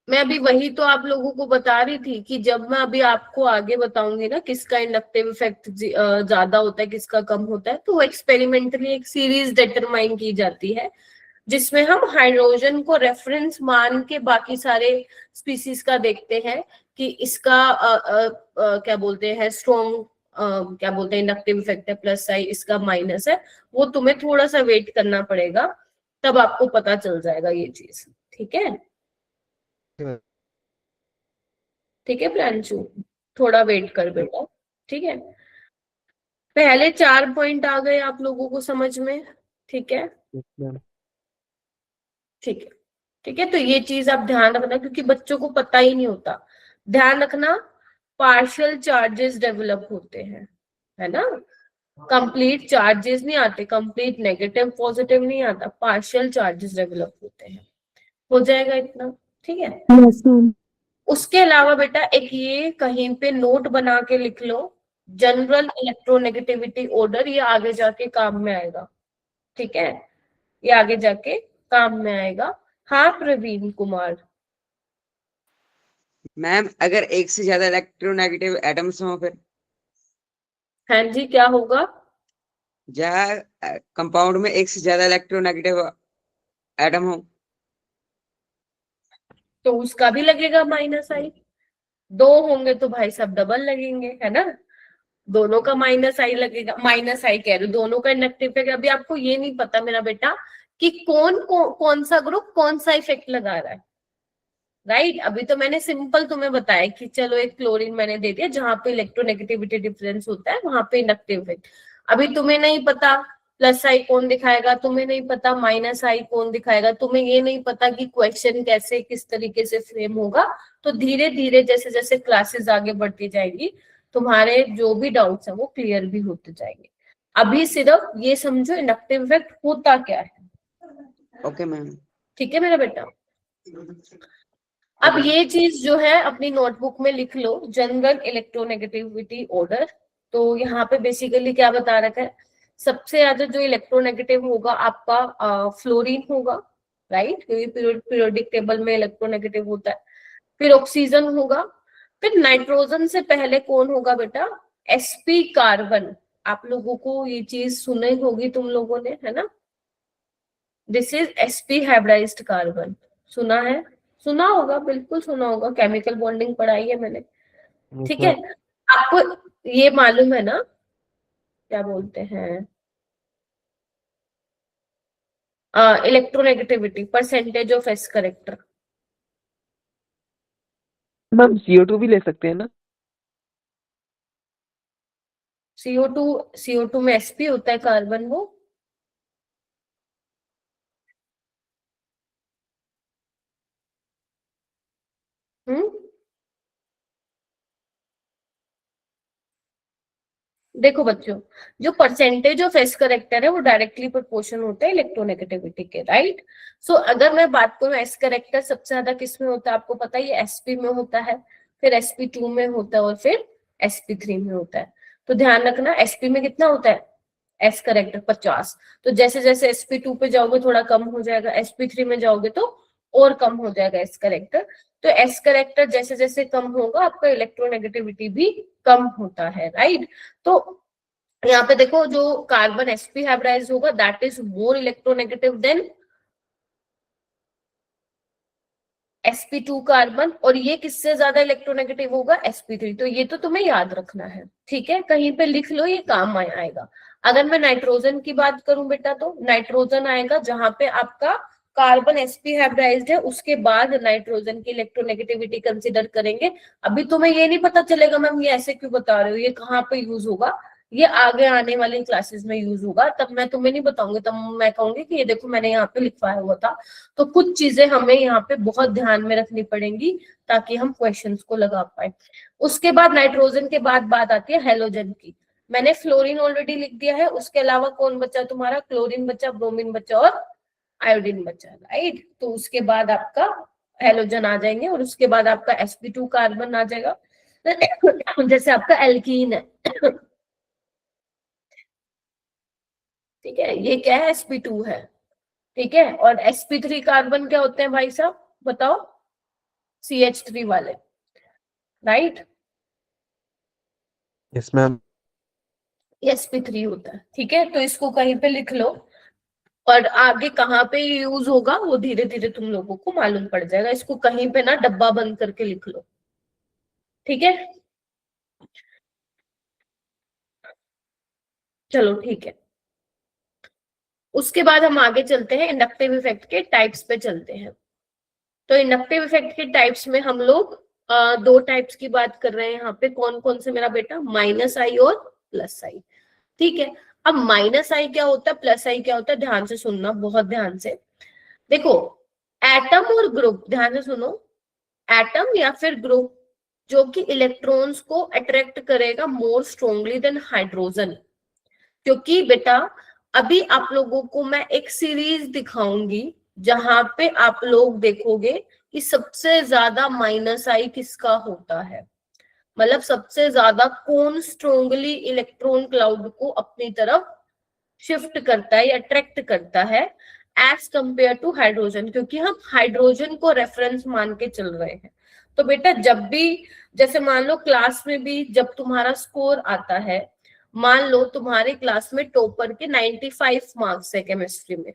मैं अभी वही तो आप लोगों को बता रही थी कि जब मैं अभी आपको आगे बताऊंगी ना किसका इंडक्टिव इफेक्ट ज्यादा होता है किसका कम होता है, तो वो एक्सपेरिमेंटली एक सीरीज डिटरमाइन की जाती है जिसमें हम हाइड्रोजन को रेफरेंस मान के बाकी सारे स्पीसीज का देखते हैं कि इसका क्या बोलते हैं स्ट्रॉन्ग, क्या बोलते हैं इंडक्टिव इफेक्ट है प्लस आई, इसका माइनस है। वो तुम्हें थोड़ा सा वेट करना पड़ेगा, तब आपको पता चल जाएगा ये चीज। ठीक है, ठीक है प्रियांशु, थोड़ा वेट कर बेटा। ठीक है, पहले 4 पॉइंट आ गए आप लोगों को समझ में? ठीक है,
Yes, मैम।
ठीक है, ठीक है। तो ये चीज आप ध्यान रखना क्योंकि बच्चों को पता ही नहीं होता। ध्यान रखना, पार्शियल चार्जेस डेवलप होते हैं, है ना। कंप्लीट चार्जेस नहीं आते, कंप्लीट नेगेटिव पॉजिटिव नहीं आता, पार्शियल चार्जेस डेवलप होते हैं। हो जाएगा इतना? ठीक है।
Yes ma'am.
उसके अलावा बेटा एक ये कहीं पे नोट बना के लिख लो, जनरल इलेक्ट्रोनेगेटिविटी ऑर्डर, ये आगे जाके काम में आएगा। ठीक है, ये आगे जाके काम में आएगा। हाँ प्रवीण कुमार।
मैम अगर एक से ज्यादा इलेक्ट्रोनेगेटिव एटम्स हो फिर
हाँ जी, क्या होगा?
जहाँ कंपाउंड में एक से ज्यादा इलेक्ट्रोनेगेटिव एटम हो
तो उसका भी लगेगा माइनस आई। दो होंगे तो भाई सब डबल लगेंगे, है ना। दोनों का माइनस आई लगेगा, माइनस आई कह रही हूँ, दोनों का इंडक्टिव इफेक्ट। अभी आपको ये नहीं पता मेरा बेटा कि कौन सा ग्रुप कौन सा इफेक्ट लगा रहा है, राइट। अभी तो मैंने सिंपल तुम्हें बताया कि चलो एक क्लोरीन मैंने दे दिया जहां पे इलेक्ट्रोनेगेटिविटी डिफरेंस होता है वहां पे इंडक्टिव इफेक्ट। अभी तुम्हें नहीं पता प्लस आई कौन दिखाएगा, तुम्हें नहीं पता माइनस आई कौन दिखाएगा, तुम्हें ये नहीं पता कि क्वेश्चन कैसे किस तरीके से फ्रेम होगा। तो धीरे धीरे जैसे जैसे क्लासेस आगे बढ़ती जाएगी तुम्हारे जो भी डाउट्स हैं वो क्लियर भी होते जाएंगे। अभी सिर्फ ये समझो इंडक्टिव इफेक्ट होता क्या है।
Okay ma'am.
ठीक है मेरा बेटा। अब ये चीज जो है अपनी नोटबुक में लिख लो, जनरल इलेक्ट्रोनेगेटिविटी ऑर्डर। तो यहाँ पे बेसिकली क्या बता रखा है, सबसे ज्यादा जो इलेक्ट्रोनेगेटिव होगा आपका फ्लोरीन होगा, राइट, क्योंकि पीरियोडिक टेबल में इलेक्ट्रोनेगेटिव होता है। फिर ऑक्सीजन होगा, फिर नाइट्रोजन से पहले कौन होगा बेटा? sp carbon. आप लोगों को ये चीज सुनी होगी तुम लोगों ने, है ना। This is sp hybridised carbon. सुना है? सुना होगा, बिल्कुल सुना होगा, केमिकल बॉन्डिंग पढ़ाई है मैंने।
Yes,
ठीक है,
मैम।
आपको ये मालूम है ना क्या बोलते हैं electronegativity percentage of S character?
Ma'am CO2 भी ले सकते हैं ना?
CO2 में sp होता है कार्बन वो। हम्म, देखो बच्चों, जो परसेंटेज ऑफ एस करेक्टर है वो डायरेक्टली प्रोपोर्शन होता है इलेक्ट्रोनेगेटिविटी के, राइट। सो अगर मैं बात करूं एस करेक्टर सबसे ज्यादा किस में होता है आपको पता है, ये sp में होता है, फिर sp2 में होता है और फिर sp3 में होता है। तो ध्यान रखना sp में कितना होता है एस करेक्टर 50। तो जैसे जैसे sp2 पे जाओगे थोड़ा कम हो जाएगा, sp3 में जाओगे तो और कम हो जाएगा एस करेक्टर। तो एस करेक्टर जैसे जैसे कम होगा आपका इलेक्ट्रोनेगेटिविटी भी कम होता है, राइट। तो यहाँ पे देखो जो कार्बन sp हाइब्रिडाइज होगा that is more electronegative then sp2 carbon, और ये किससे ज्यादा इलेक्ट्रोनेगेटिव होगा sp3। तो ये तो तुम्हें याद रखना है, ठीक है, कहीं पे लिख लो, ये काम आएगा। अगर मैं नाइट्रोजन की बात करूं बेटा, तो नाइट्रोजन आएगा जहां पे आपका कार्बन sp हाइब्रिडाइज्ड है, उसके बाद नाइट्रोजन की इलेक्ट्रोनेगेटिविटी कंसीडर करेंगे। अभी तुम्हें ये नहीं पता चलेगा मैम ये ऐसे क्यों बता रहे हो, ये कहाँ पे यूज होगा, ये आगे आने वाली क्लासेस में यूज होगा, तब मैं तुम्हें नहीं बताऊंगी, तब मैं कहूंगी कि ये देखो मैंने यहाँ पे लिखवाया हुआ था। तो कुछ चीजें हमें यहाँ पे बहुत ध्यान में रखनी पड़ेंगी ताकि हम क्वेश्चंस को लगा पाए। उसके बाद नाइट्रोजन के बाद बात आती है हेलोजन की। मैंने फ्लोरीन ऑलरेडी लिख दिया है, उसके अलावा कौन बचा तुम्हारा, क्लोरीन बचा, ब्रोमीन बचा और आयोडीन बचा, राइट। तो उसके बाद आपका हेलोजन आ जाएंगे और उसके बाद आपका sp2 कार्बन आ जाएगा जैसे आपका एल्कीन है, ठीक है, ये क्या है sp2 है, ठीक है। और sp3 कार्बन क्या होते हैं भाई साहब बताओ, CH3 वाले, राइट,
यस मैम।
sp3 होता है, ठीक है। तो इसको कहीं पे लिख लो और आगे कहाँ पे यूज होगा वो धीरे धीरे तुम लोगों को मालूम पड़ जाएगा। इसको कहीं पे ना डब्बा बंद करके लिख लो, ठीक है, चलो ठीक है। उसके बाद हम आगे चलते हैं, इंडक्टिव इफेक्ट के टाइप्स पे चलते हैं। तो इंडक्टिव इफेक्ट के टाइप्स में हम लोग दो टाइप्स की बात कर रहे हैं यहाँ पे, कौन कौन से मेरा बेटा, -i और +i, ठीक है। अब -i क्या होता है, +i क्या होता है, ध्यान से सुनना, बहुत ध्यान से देखो। एटम और ग्रुप, ध्यान से सुनो, एटम या फिर ग्रुप जो कि इलेक्ट्रॉन्स को अट्रैक्ट करेगा मोर स्ट्रोंगली देन हाइड्रोजन, क्योंकि बेटा अभी आप लोगों को मैं एक सीरीज दिखाऊंगी जहां पे आप लोग देखोगे कि सबसे ज्यादा -i किसका होता है, मतलब सबसे ज्यादा कौन स्ट्रोंगली इलेक्ट्रॉन क्लाउड को अपनी तरफ शिफ्ट करता है या अट्रैक्ट करता है एज कंपेयर टू हाइड्रोजन, क्योंकि हम हाइड्रोजन को रेफरेंस मान के चल रहे हैं। तो बेटा जब भी, जैसे मान लो क्लास में भी जब तुम्हारा स्कोर आता है, मान लो तुम्हारे क्लास में टॉपर के 95 मार्क्स है केमिस्ट्री में,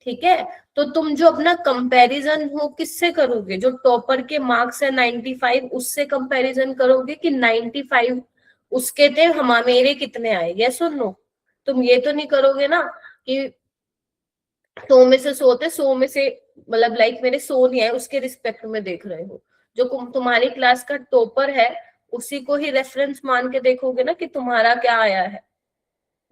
ठीक है, तो तुम जो अपना कंपैरिजन हो किससे करोगे, जो टॉपर के मार्क्स है 95 उससे कंपैरिजन करोगे कि 95 उसके थे मेरे कितने आए, ये सुन लो। तुम ये तो नहीं करोगे ना कि 100 में से 100 थे, 100 में से मतलब लाइक मेरे 100 नहीं आए उसके रिस्पेक्ट में देख रहे हो। जो तुम्हारी क्लास का टॉपर है उसी को ही रेफरेंस मान के देखोगे ना कि तुम्हारा क्या आया है,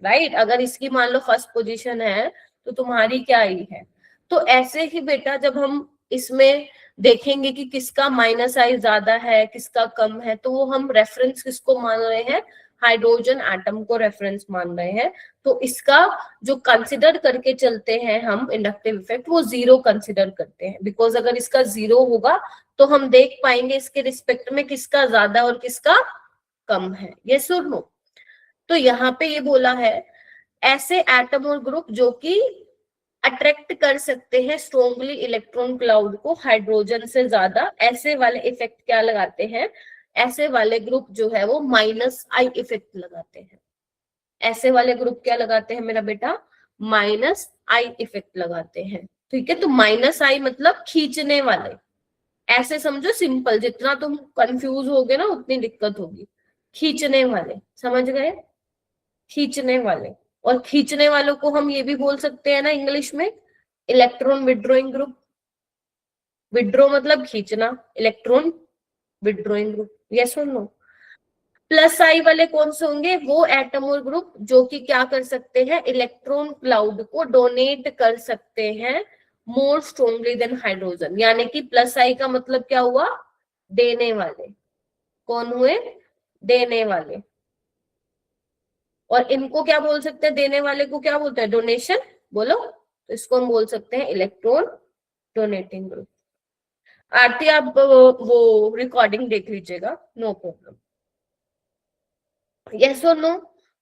राइट। अगर इसकी मान लो फर्स्ट पोजीशन है तो तुम्हारी क्या आई है। तो ऐसे ही बेटा जब हम इसमें देखेंगे कि किसका -i ज्यादा है किसका कम है, तो वो हम रेफरेंस किसको मान रहे हैं, हाइड्रोजन एटम को रेफरेंस मान रहे हैं। तो इसका जो कंसिडर करके चलते हैं हम इंडक्टिव इफेक्ट, वो 0 कंसिडर करते हैं, बिकॉज अगर इसका 0 होगा तो हम देख पाएंगे इसके रिस्पेक्ट में किसका ज्यादा और किसका कम है, ये सुन लो। तो यहाँ पे ये बोला है ऐसे एटम और ग्रुप जो कि अट्रैक्ट कर सकते हैं स्ट्रोंगली इलेक्ट्रॉन क्लाउड को हाइड्रोजन से ज्यादा, ऐसे वाले इफेक्ट क्या लगाते हैं, ऐसे वाले ग्रुप जो है वो -i इफेक्ट लगाते हैं। ऐसे वाले ग्रुप क्या लगाते हैं मेरा बेटा, -i इफेक्ट लगाते हैं, ठीक है। तो -i मतलब खींचने वाले, ऐसे समझो सिंपल, जितना तुम कंफ्यूज होगे ना उतनी दिक्कत होगी। खींचने वाले, समझ गए, खींचने वाले। और खींचने वालों को हम ये भी बोल सकते हैं ना इंग्लिश में, इलेक्ट्रॉन विड्रॉइंग ग्रुप। विड्रॉ मतलब खींचना, इलेक्ट्रॉन विड्रॉइंग ग्रुप, यस और नो। +i वाले कौन से होंगे, वो एटम और ग्रुप जो कि क्या कर सकते हैं, इलेक्ट्रॉन क्लाउड को डोनेट कर सकते हैं मोर स्ट्रोंगली देन हाइड्रोजन, यानी कि +i का मतलब क्या हुआ, देने वाले। कौन हुए, देने वाले। और इनको क्या बोल सकते हैं, देने वाले को क्या बोलते हैं, डोनेशन, बोलो। तो इसको हम बोल सकते हैं इलेक्ट्रॉन डोनेटिंग ग्रुप। आरती आप वो रिकॉर्डिंग देख लीजिएगा, नो प्रॉब्लम, यस और नो।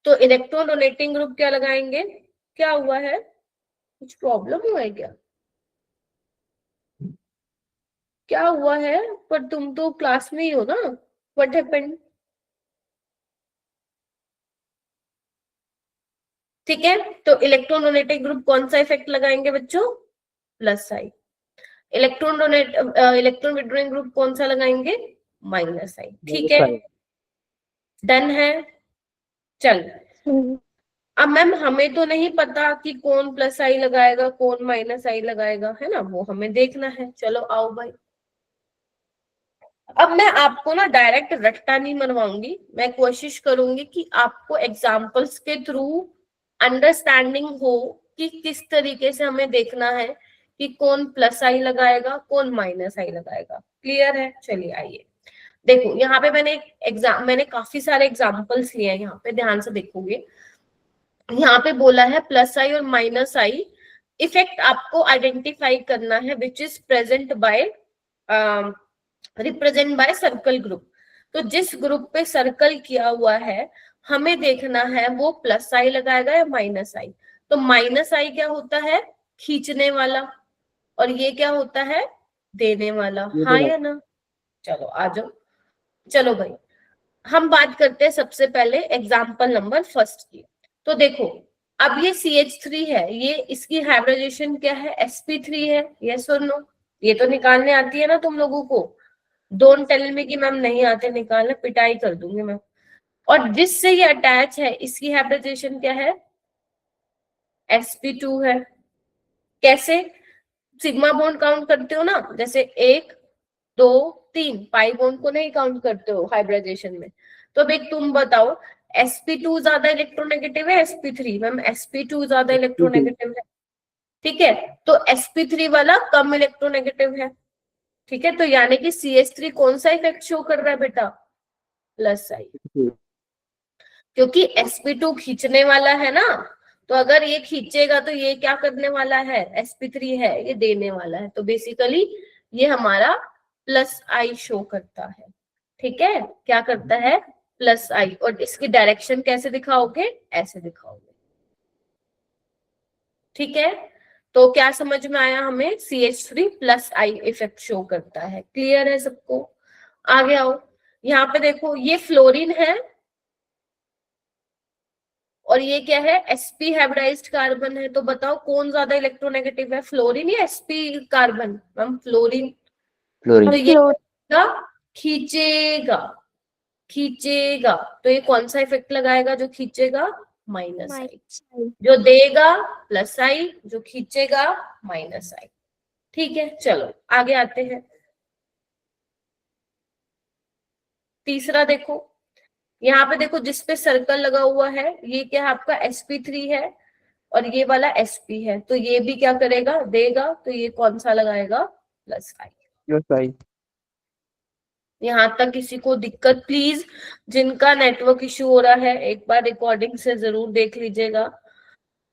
तो इलेक्ट्रॉन डोनेटिंग ग्रुप क्या लगाएंगे, क्या हुआ है, कुछ प्रॉब्लम हुआ है क्या, क्या हुआ है? पर तुम तो क्लास में ही हो ना, व्हाट हैपेंड? ठीक है, तो इलेक्ट्रोडोनेटिक ग्रुप कौन सा इफेक्ट लगाएंगे बच्चों? प्लस आई। इलेक्ट्रॉन विड्रॉइंग ग्रुप कौन सा लगाएंगे? माइनस आई। ठीक है, डन है। चल, अब मैम हमें तो नहीं पता कि कौन प्लस आई लगाएगा कौन माइनस आई लगाएगा, है ना, वो हमें देखना है। चलो आओ भाई, अब मैं आपको ना डायरेक्ट रट्टा नहीं मनवाऊंगी, मैं कोशिश करूंगी कि आपको एग्जाम्पल्स के थ्रू अंडरस्टैंडिंग हो कि किस तरीके से हमें देखना है कि कौन प्लस आई लगाएगा कौन माइनस आई लगाएगा। क्लियर है? चलिए आइए देखो, यहाँ पे मैंने काफी सारे एग्जाम्पल्स लिए हैं, यहाँ पे ध्यान से देखोगे। यहाँ पे बोला है प्लस आई और माइनस आई इफेक्ट आपको आइडेंटिफाई करना है which is present by represent by circle group. तो जिस ग्रुप पे सर्कल किया हुआ है हमें देखना है वो प्लस आई लगाएगा या माइनस आई। तो माइनस आई क्या होता है? खींचने वाला, और ये क्या होता है? देने वाला। हाँ या ना? चलो आ जाओ। चलो भाई, हम बात करते हैं सबसे पहले एग्जाम्पल नंबर फर्स्ट की। तो देखो, अब ये CH3 है, ये इसकी हाइब्रिडाइजेशन क्या है? sp3 है। यस और नो? ये तो निकालने आती है ना तुम लोगों को? डोंट टेल मी कि मैम नहीं आते निकालने, पिटाई कर दूंगी मैं। और जिससे ये अटैच है इसकी हाइब्रिडाइजेशन क्या है? sp2 है। कैसे? सिग्मा बॉन्ड काउंट करते हो ना, जैसे 1 2 3, पाई बॉन्ड को नहीं काउंट करते हो हाइब्रिडाइजेशन में। तो अब एक तुम बताओ, sp2 ज्यादा इलेक्ट्रोनेगेटिव है sp3? मैम sp2 ज्यादा इलेक्ट्रोनेगेटिव है। ठीक है, तो sp3 वाला कम इलेक्ट्रोनेगेटिव है। ठीक है, तो यानी कि CH3 कौन सा इफेक्ट शो कर रहा है बेटा? प्लस आई, क्योंकि sp2 खींचने वाला है ना, तो अगर ये खींचेगा तो ये क्या करने वाला है? sp3 है, ये देने वाला है, तो बेसिकली ये हमारा प्लस आई शो करता है। ठीक है, क्या करता है? Plus I. और इसकी डायरेक्शन कैसे दिखाओगे? ऐसे दिखाओगे। ठीक है, तो क्या समझ में आया हमें? CH3 plus I effect show करता है। क्लियर है सबको? आगे आओ, यहाँ पे देखो, ये फ्लोरीन है और ये क्या है? sp हाइब्रिडाइज्ड कार्बन है। तो बताओ कौन ज्यादा इलेक्ट्रोनेगेटिव है, फ्लोरीन या sp कार्बन? Ma'am fluorine. तो ये खींचेगा, खींचेगा, तो ये कौन सा इफेक्ट लगाएगा जो खींचेगा? माइनस आई। जो देगा प्लस आई, जो खींचेगा माइनस आई। ठीक है, चलो आगे आते हैं। तीसरा देखो, यहाँ पे देखो जिसपे सर्कल लगा हुआ है ये क्या है? आपका sp3 है और ये वाला sp है, तो ये भी क्या करेगा? देगा, तो ये कौन सा लगाएगा? प्लस आई। यहाँ तक किसी को दिक्कत? प्लीज, जिनका नेटवर्क इश्यू हो रहा है एक बार रिकॉर्डिंग से जरूर देख लीजिएगा,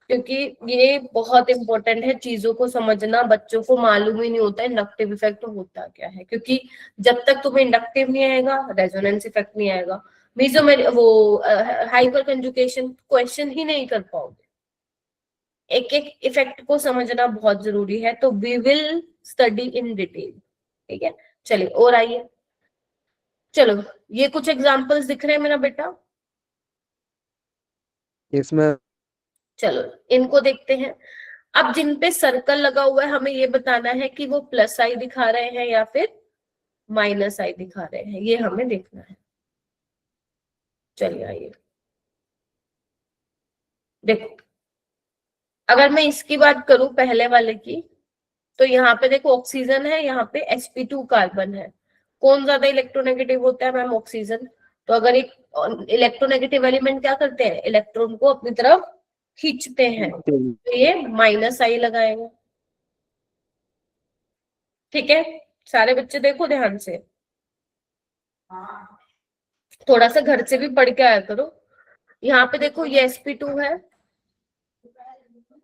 क्योंकि ये बहुत इंपॉर्टेंट है चीजों को समझना। बच्चों को मालूम ही नहीं होता इंडक्टिव इफेक्ट होता क्या है, क्योंकि जब तक तुम्हें इंडक्टिव नहीं आएगा रेजोनेंस इफेक्ट नहीं आएगा, वो हाइपर कंजुगेशन क्वेश्चन ही नहीं कर पाओगे। एक एक इफेक्ट को समझना बहुत जरूरी है, तो we will study in detail. ठीक है, चलिए और आइए। चलो, ये कुछ एग्जांपल्स दिख रहे हैं मेरा बेटा?
Yes ma'am.
चलो इनको देखते हैं। अब जिन पे सर्कल लगा हुआ है हमें ये बताना है कि वो प्लस आई दिखा रहे हैं या फिर माइनस आई दिखा रहे हैं, ये हमें देखना है। चलिए आइए देखो, अगर मैं इसकी बात करूं पहले वाले की, तो यहाँ पे देखो ऑक्सीजन है, यहाँ पे sp2 कार्बन है। कौन ज्यादा इलेक्ट्रोनेगेटिव होता है? Ma'am oxygen. तो अगर एक इलेक्ट्रोनेगेटिव एलिमेंट क्या करते हैं? इलेक्ट्रॉन को अपनी तरफ खींचते हैं, तो ये माइनस आई लगाएगा। ठीक है, सारे बच्चे देखो ध्यान से, थोड़ा सा घर से भी पढ़ के आया करो। यहाँ पे देखो ये sp2 है,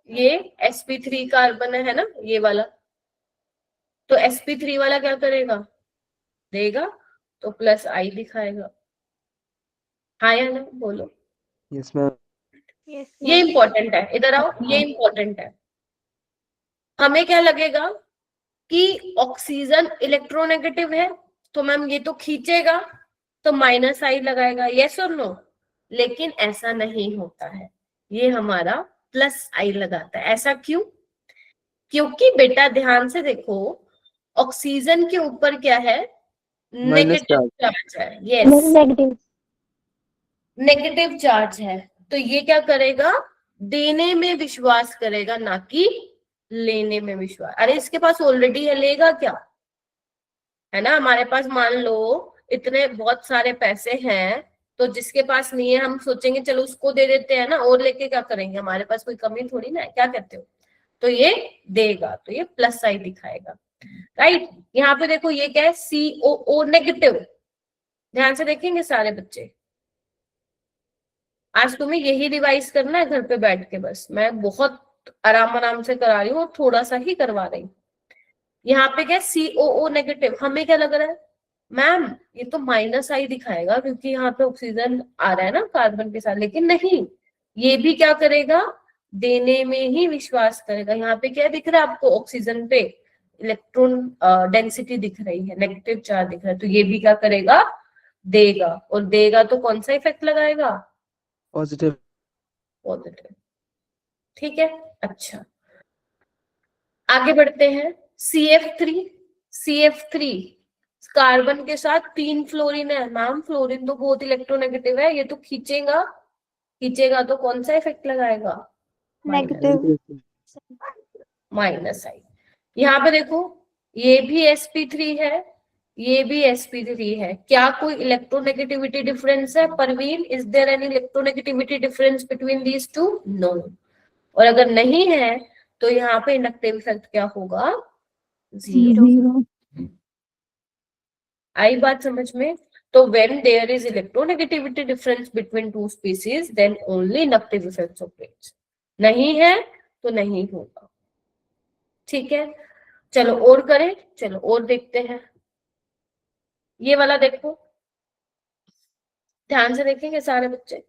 ये sp3 कार्बन है ना, ये वाला। तो sp3 वाला क्या करेगा? देगा, तो प्लस आई दिखाएगा। हाँ या ना? बोलो।
Yes ma'am.
ये इंपॉर्टेंट है, इधर आओ, ये इंपॉर्टेंट है। हमें क्या लगेगा कि ऑक्सीजन इलेक्ट्रोनेगेटिव है, तो मैम ये तो खींचेगा, तो माइनस आई लगाएगा, यस और नो। लेकिन ऐसा नहीं होता है, ये हमारा प्लस आई लगाता है। ऐसा क्यों? क्योंकि बेटा ध्यान से देखो, ऑक्सीजन के ऊपर क्या है? नेगेटिव चार्ज है। Yes,
negative.
नेगेटिव चार्ज है, तो ये क्या करेगा? देने में विश्वास करेगा, ना कि लेने में विश्वास। अरे इसके पास ऑलरेडी है, लेगा क्या? है ना, हमारे पास मान लो इतने बहुत सारे पैसे हैं, तो जिसके पास नहीं है हम सोचेंगे चलो उसको दे देते हैं ना, और लेके क्या करेंगे? हमारे पास कोई कमी थोड़ी ना है, क्या कहते हो? तो ये देगा, तो ये प्लस साइन दिखाएगा, राइट। यहाँ पे देखो ये क्या है? COO negative. ध्यान से देखेंगे सारे बच्चे, आज तुम्हें यही रिवाइज करना है घर पे बैठ के, बस मैं बहुत आराम आराम से करा रही हूँ और थोड़ा सा ही करवा रही हूँ। यहाँ पे क्या है? COO negative. हमें क्या लग रहा है मैम? ये तो माइनस आई दिखाएगा क्योंकि यहाँ पे ऑक्सीजन आ रहा है ना कार्बन के साथ, लेकिन नहीं, ये भी क्या करेगा? देने में ही विश्वास करेगा। यहाँ पे क्या दिख रहा है आपको? ऑक्सीजन पे इलेक्ट्रॉन डेंसिटी दिख रही है, नेगेटिव चार्ज दिख रहा है, तो ये भी क्या करेगा? देगा। और देगा तो कौन सा इफेक्ट लगाएगा?
पॉजिटिव।
पॉजिटिव। ठीक है, अच्छा आगे बढ़ते हैं। CF3 कार्बन के साथ 3 फ्लोरीन है। मैम फ्लोरीन तो बहुत इलेक्ट्रोनेगेटिव है, ये तो खींचेगा, खींचेगा तो कौन सा इफेक्ट लगाएगा?
नेगेटिव।
माइनस आई। यहाँ पे देखो ये भी sp3 है, ये भी sp3 है। क्या कोई इलेक्ट्रोनेगेटिविटी डिफरेंस है? Parveen, is there any electronegativity difference between these two? No. और अगर नहीं है तो यहाँ पे इंडक्टिव इफेक्ट क्या होगा? 0।
0
आई बात समझ में? तो when there is electronegativity difference between two species, then only inductive effects operates. नहीं है तो नहीं होगा, ठीक है। चलो और करें, चलो और देखते हैं। ये वाला देखो, ध्यान से देखेंगे सारे बच्चे।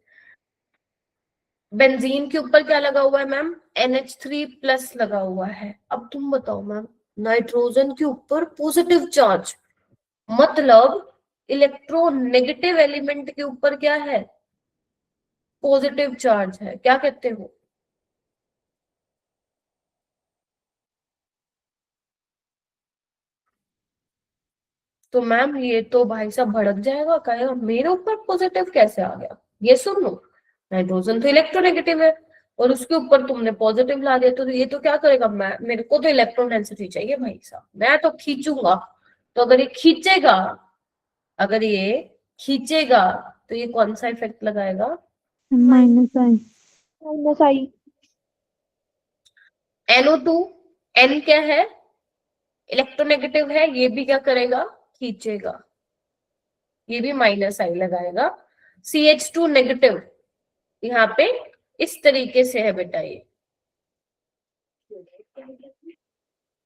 बेंजीन के ऊपर क्या लगा हुआ है मैम? NH3+ लगा हुआ है। अब तुम बताओ मैम, नाइट्रोजन के ऊपर पॉजिटिव चार्ज, मतलब इलेक्ट्रोनेगेटिव एलिमेंट के ऊपर क्या है? पॉजिटिव चार्ज है। क्या कहते हो? तो मैम ये तो भाई साहब भड़क जाएगा, कहेगा मेरे ऊपर पॉजिटिव कैसे आ गया? ये सुन लो, नाइट्रोजन तो इलेक्ट्रोनेगेटिव है और उसके ऊपर तुमने पॉजिटिव ला दिया, तो ये तो क्या करेगा? मैं, मेरे को तो इलेक्ट्रॉन डेंसिटी चाहिए भाई साहब, मैं तो खींचूंगा। तो अगर ये खींचेगा, अगर ये खींचेगा तो ये कौन सा इफेक्ट लगाएगा?
माइनस आई।
माइनस आई।
NO2, N क्या है? इलेक्ट्रोनेगेटिव है, ये भी क्या करेगा? खींचेगा, ये भी माइनस आई लगाएगा। CH2 नेगेटिव, यहाँ पे इस तरीके से है बेटा ये।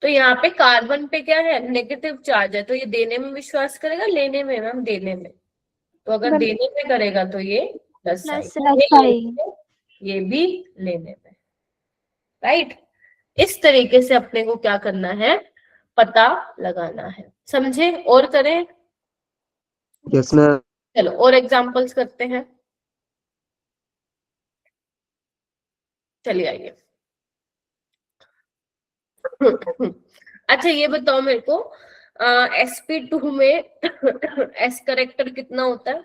तो यहाँ पे कार्बन पे क्या है? नेगेटिव चार्ज है, तो ये देने में विश्वास करेगा, लेने में? मैम देने में। तो अगर देने में करेगा तो ये प्लस आई, ये भी लेने में, राइट। इस तरीके से अपने को क्या करना है? पता लगाना है, समझे? और करें?
Yes ma'am.
चलो और एग्जांपल्स करते हैं, चलिए आइए। अच्छा ये बताओ मेरे को, sp2 में s करेक्टर कितना होता है?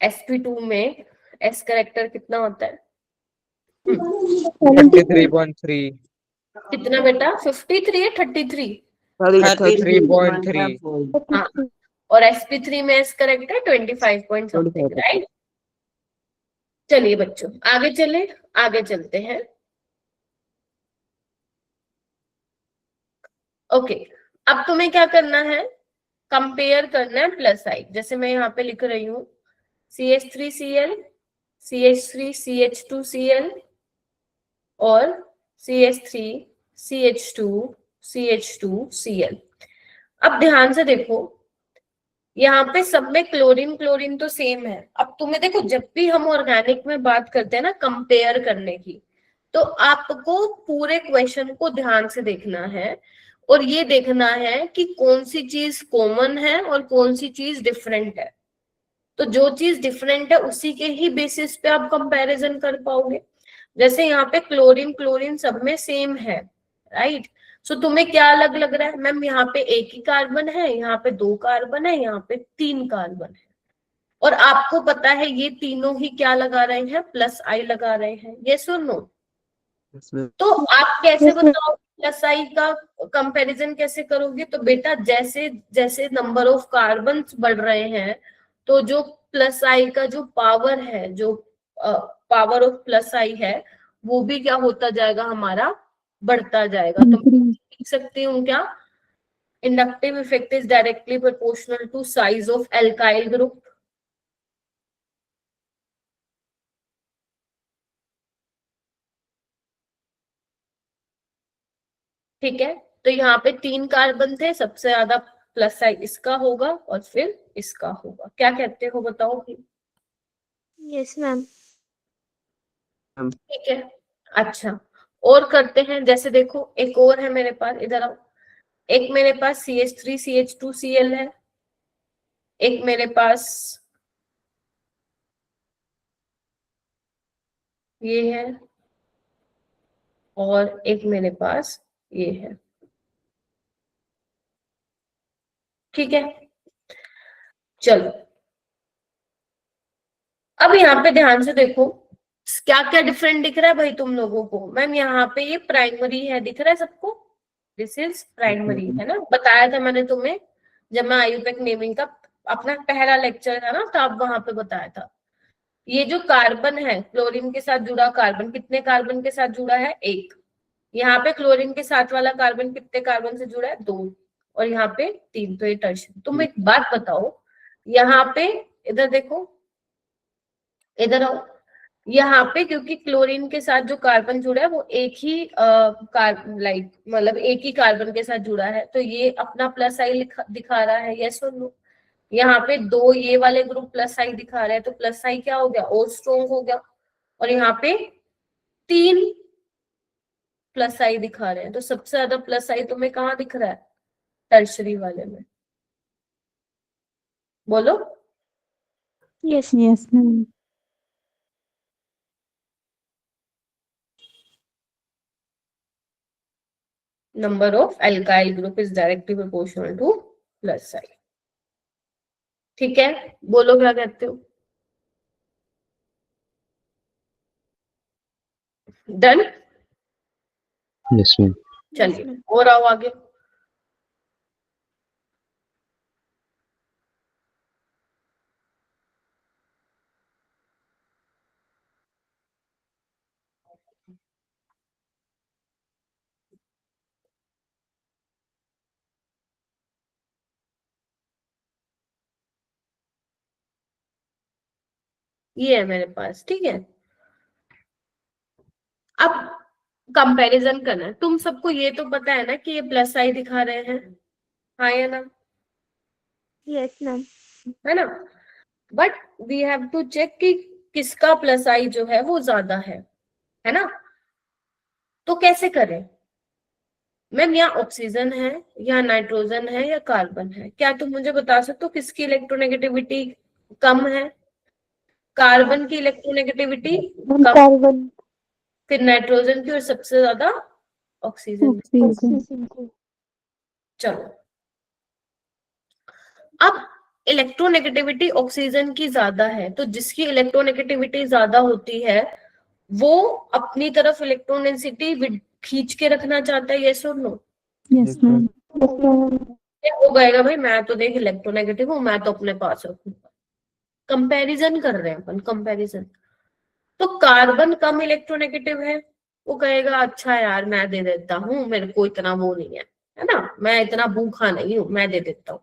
sp2 में s करेक्टर कितना होता है?
33.3।
कितना बेटा? 53 है 33?
33.3।
हाँ, और sp3 में s character 25 point something, right. चलिए बच्चों आगे चले, आगे चलते हैं। ओके, अब तुम्हें क्या करना है? कंपेयर करना है प्लस आई। जैसे मैं यहाँ पे लिख रही हूँ CH3Cl, CH3CH2Cl और CH3CH2CH2Cl। अब ध्यान से देखो, यहाँ पे सब में क्लोरीन क्लोरीन तो सेम है। अब तुम्हें देखो, जब भी हम ऑर्गेनिक में बात करते हैं ना कंपेयर करने की, तो आपको पूरे क्वेश्चन को ध्यान से देखना है और ये देखना है कि कौन सी चीज कॉमन है और कौन सी चीज डिफरेंट है। तो जो चीज डिफरेंट है उसी के ही बेसिस पे आप कंपैरिजन कर पाओगे। जैसे यहाँ पे क्लोरीन क्लोरीन सब में सेम है, राइट। सो तुम्हें क्या अलग लग रहा है? मैम यहाँ पे एक ही कार्बन है, यहाँ पे 2 कार्बन है, यहाँ पे 3 कार्बन है, और आपको पता है ये तीनों ही क्या लगा रहे हैं, प्लस आई लगा रहे हैं, यस और नो?
yes ma'am,
तो आप कैसे
Yes, ma'am.
बताओ प्लस आई का कंपैरिजन कैसे करोगे? तो बेटा जैसे जैसे नंबर ऑफ कार्बन बढ़ रहे हैं तो जो प्लस आई का जो पावर है, जो पावर ऑफ प्लस आई है, वो भी क्या होता जाएगा, हमारा बढ़ता जाएगा। तो मैं
Increase.
लिख सकती हूँ क्या, inductive effect is directly proportional to size of alkyl group. ठीक है, तो यहाँ पे 3 कार्बन थे, सबसे ज्यादा प्लस साइड इसका होगा और फिर इसका होगा। क्या कहते हो बताओ?
Yes ma'am.
ठीक है, अच्छा और करते हैं। जैसे देखो एक और है मेरे पास, इधर आओ। एक मेरे पास CH3 CH2Cl है, एक मेरे पास ये है, और एक मेरे पास ये है। ठीक है, चलो अब यहाँ पे ध्यान से देखो क्या क्या डिफरेंट दिख रहा है भाई तुम लोगों को। मैम यहाँ पे ये प्राइमरी है, दिख रहा है सबको? दिस इज प्राइमरी, है ना? बताया था मैंने तुम्हें जब मैं आयुपेक नेमिंग का अपना पहला लेक्चर था ना, तब वहां पे बताया था। ये जो कार्बन है, क्लोरीन के साथ जुड़ा कार्बन, कितने कार्बन के साथ जुड़ा है? 1। यहाँ पे क्लोरीन के साथ वाला कार्बन कितने कार्बन से जुड़ा है? 2। और यहाँ पे 3। तो ये टर्शियम। तुम एक बात बताओ, यहाँ पे इधर देखो, इधर आओ। यहाँ पे क्योंकि क्लोरीन के साथ जो कार्बन जुड़ा है वो एक ही मतलब एक ही कार्बन के साथ जुड़ा है, तो ये अपना प्लस आई दिखा रहा है, यस और नो? यहाँ पे 2 ये वाले ग्रुप प्लस आई दिखा रहे हैं, तो प्लस आई क्या हो गया, और स्ट्रॉन्ग हो गया। और यहाँ पे 3 प्लस आई दिखा रहे हैं, तो सबसे ज्यादा प्लस आई तुम्हें कहाँ दिख रहा है? टर्शरी वाले में। बोलो।
Yes.
Yes, ma'am.
Number of alkyl group is directly proportional to plus I. ठीक है, बोलो क्या कहते हो? डन?
yes ma'am.
चलिए और आओ आगे। ये है मेरे पास, ठीक है। अब कंपैरिजन करना है। तुम सबको ये तो पता है ना कि ये प्लस आई दिखा रहे हैं, हाँ या ना?
Yes ma'am.
है ना? But we have to check कि किसका प्लस आई जो है वो ज्यादा है ना? तो कैसे करें? मैम यहाँ ऑक्सीजन है या नाइट्रोजन है या कार्बन है, क्या तुम मुझे बता सकते हो किसकी इलेक्ट्रोनेगेटिविटी कम है? कार्बन की इलेक्ट्रोनेगेटिविटी कम,
Carbon.
फिर नाइट्रोजन की, और सबसे ज्यादा ऑक्सीजन की।
Oxygen.
चलो अब इलेक्ट्रोनेगेटिविटी ऑक्सीजन की ज्यादा है, तो जिसकी इलेक्ट्रोनेगेटिविटी ज्यादा होती है वो अपनी तरफ इलेक्ट्रॉन डेंसिटी खींच के रखना चाहता है, यस और no?
Yes, ma'am. Yes, ma'am.
हो गएगा भाई, मैं तो देख इलेक्ट्रोनेगेटिव हूँ, मैं तो अपने पास रखूंगा। कंपैरिजन कर रहे हैं अपन, कंपैरिजन। तो कार्बन कम इलेक्ट्रोनेगेटिव है, वो कहेगा अच्छा यार मैं दे देता हूँ, मेरे को इतना वो नहीं है ना, मैं इतना भूखा नहीं हूँ, मैं दे देता हूँ।